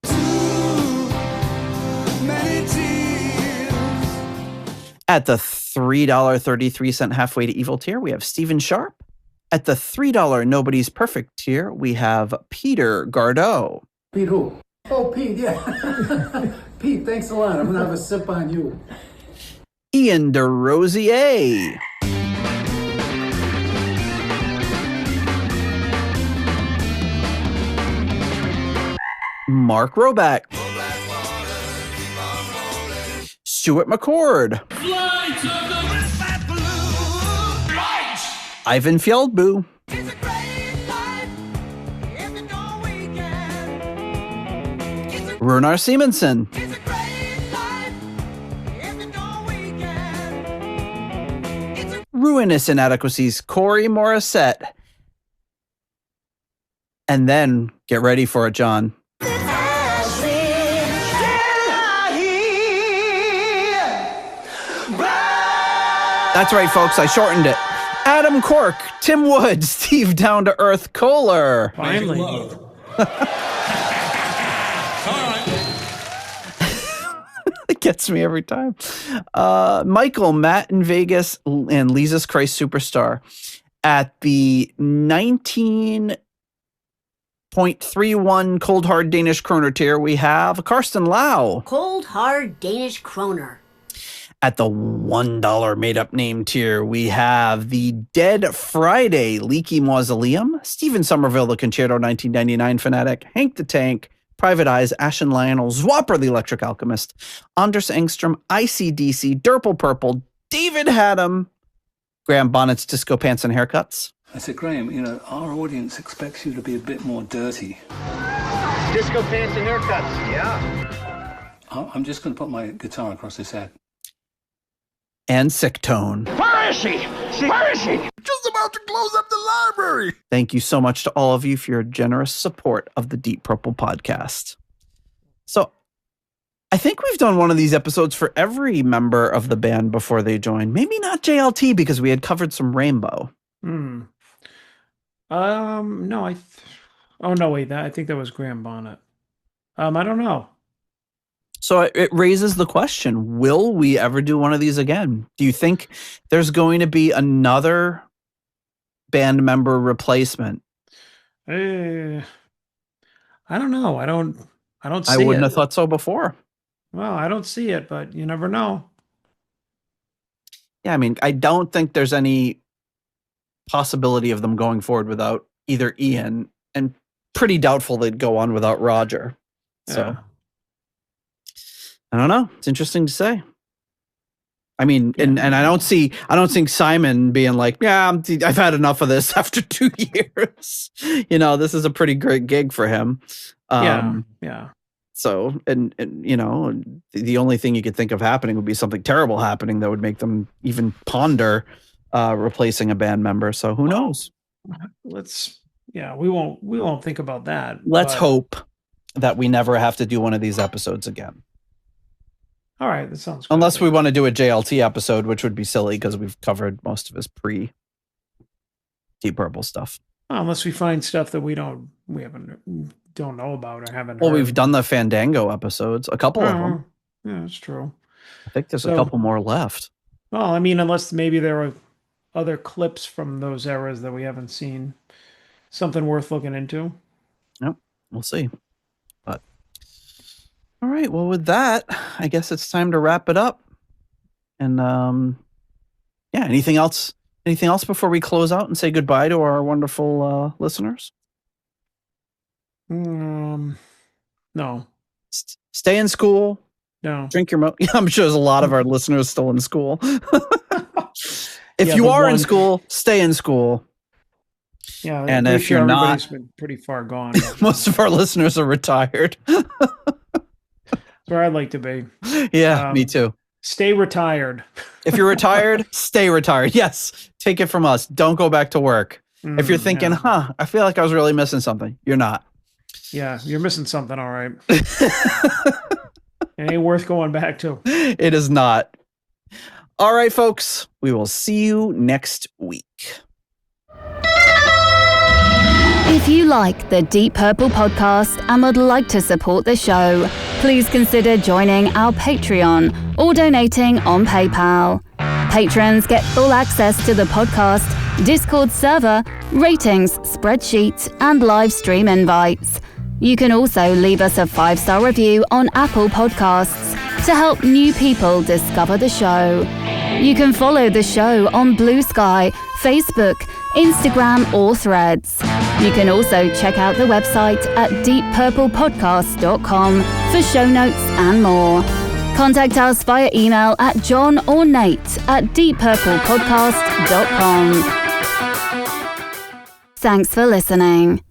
At the $3.33 Halfway to Evil tier, we have Stephen Sharp. At the $3 Nobody's Perfect tier, we have Peter Gardeau.
Pete who? Oh, Pete, yeah. Pete, thanks a lot. I'm going to have a sip on you.
Ian DeRosier. Mark Roback. Stuart McCord. Ivan Fjeldbu. Runar Simonson. Ruinous Inadequacies, Corey Morissette. And then, get ready for it, John. That's right, folks. I shortened it. Adam Cork, Tim Wood, Steve Down to Earth Kohler.
Finally.
It gets me every time. Michael, Matt in Vegas, and Lisa's Christ Superstar. At the 19.31 Cold Hard Danish Kroner tier, we have Karsten Lau.
Cold Hard Danish Kroner.
At the $1 made-up name tier, we have the Dead Friday Leaky Mausoleum, Stephen Somerville, the Concerto 1999 fanatic, Hank the Tank, Private Eyes, Ashen Lionel, Zwapper, the Electric Alchemist, Anders Engstrom, ICDC, Durple Purple, David Haddam, Graham Bonnet's Disco Pants and Haircuts.
I said, Graham, you know, our audience expects you to be a bit more dirty.
Disco Pants and Haircuts, yeah.
I'm just going to put my guitar across his head.
And Sick Tone.
Where is she? Where is she? Just about to close up the library.
Thank you so much to all of you for your generous support of the Deep Purple podcast. So I think we've done one of these episodes for every member of the band before they joined. Maybe not JLT because we had covered some Rainbow.
No, I think that was Graham Bonnet. I don't know.
So it raises the question, will we ever do one of these again? Do you think there's going to be another band member replacement?
I don't know. I don't see it.
I wouldn't have thought so before.
Well, I don't see it, but you never know.
Yeah, I mean, I don't think there's any possibility of them going forward without either Ian, and pretty doubtful they'd go on without Roger. So
Yeah.
I don't know. It's interesting to say. I mean, and I don't think Simon being like, yeah, I've had enough of this after 2 years. You know, this is a pretty great gig for him.
Yeah.
So, and you know, the only thing you could think of happening would be something terrible happening that would make them even ponder replacing a band member. So who knows?
We won't think about that.
Let's
but-
hope that we never have to do one of these episodes again.
All right, that sounds good.
Unless we want to do a JLT episode, which would be silly because we've covered most of his pre Deep Purple stuff.
Well, unless we find stuff that we don't know about or haven't
Well,
heard.
we've done the Fandango episodes, a couple of them.
Yeah, that's true.
I think there's a
So-
couple more left.
Well, I mean, unless maybe there were other clips from those eras that we haven't seen. Something worth looking into.
Yep, we'll see. But all right, well, with that, I guess it's time to wrap it up. And yeah, anything else? Anything else before we close out and say goodbye to our wonderful listeners?
No.
Stay in school.
No.
Drink your milk. I'm sure there's a lot of our listeners still in school. If
Yeah,
you
the
are in
one-
school, stay in school.
Yeah,
And
pretty
if
sure
you're not,
everybody's been pretty far gone.
most of our listeners are retired.
That's where I'd like to be.
Yeah, me too.
Stay retired.
If you're retired, stay retired. Yes, take it from us. Don't go back to work. If you're thinking, I feel like I was really missing something, you're not.
Yeah, you're missing something, all right. It ain't worth going back to.
It is not. All right, folks, we will see you next week.
If you like the Deep Purple podcast and would like to support the show, please consider joining our Patreon or donating on PayPal. Patrons get full access to the podcast, Discord server, ratings, spreadsheets, and live stream invites. You can also leave us a 5-star review on Apple Podcasts to help new people discover the show. You can follow the show on Blue Sky, Facebook, Instagram, or Threads. You can also check out the website at deeppurplepodcast.com for show notes and more. Contact us via email at John or Nate at deeppurplepodcast.com. Thanks for listening.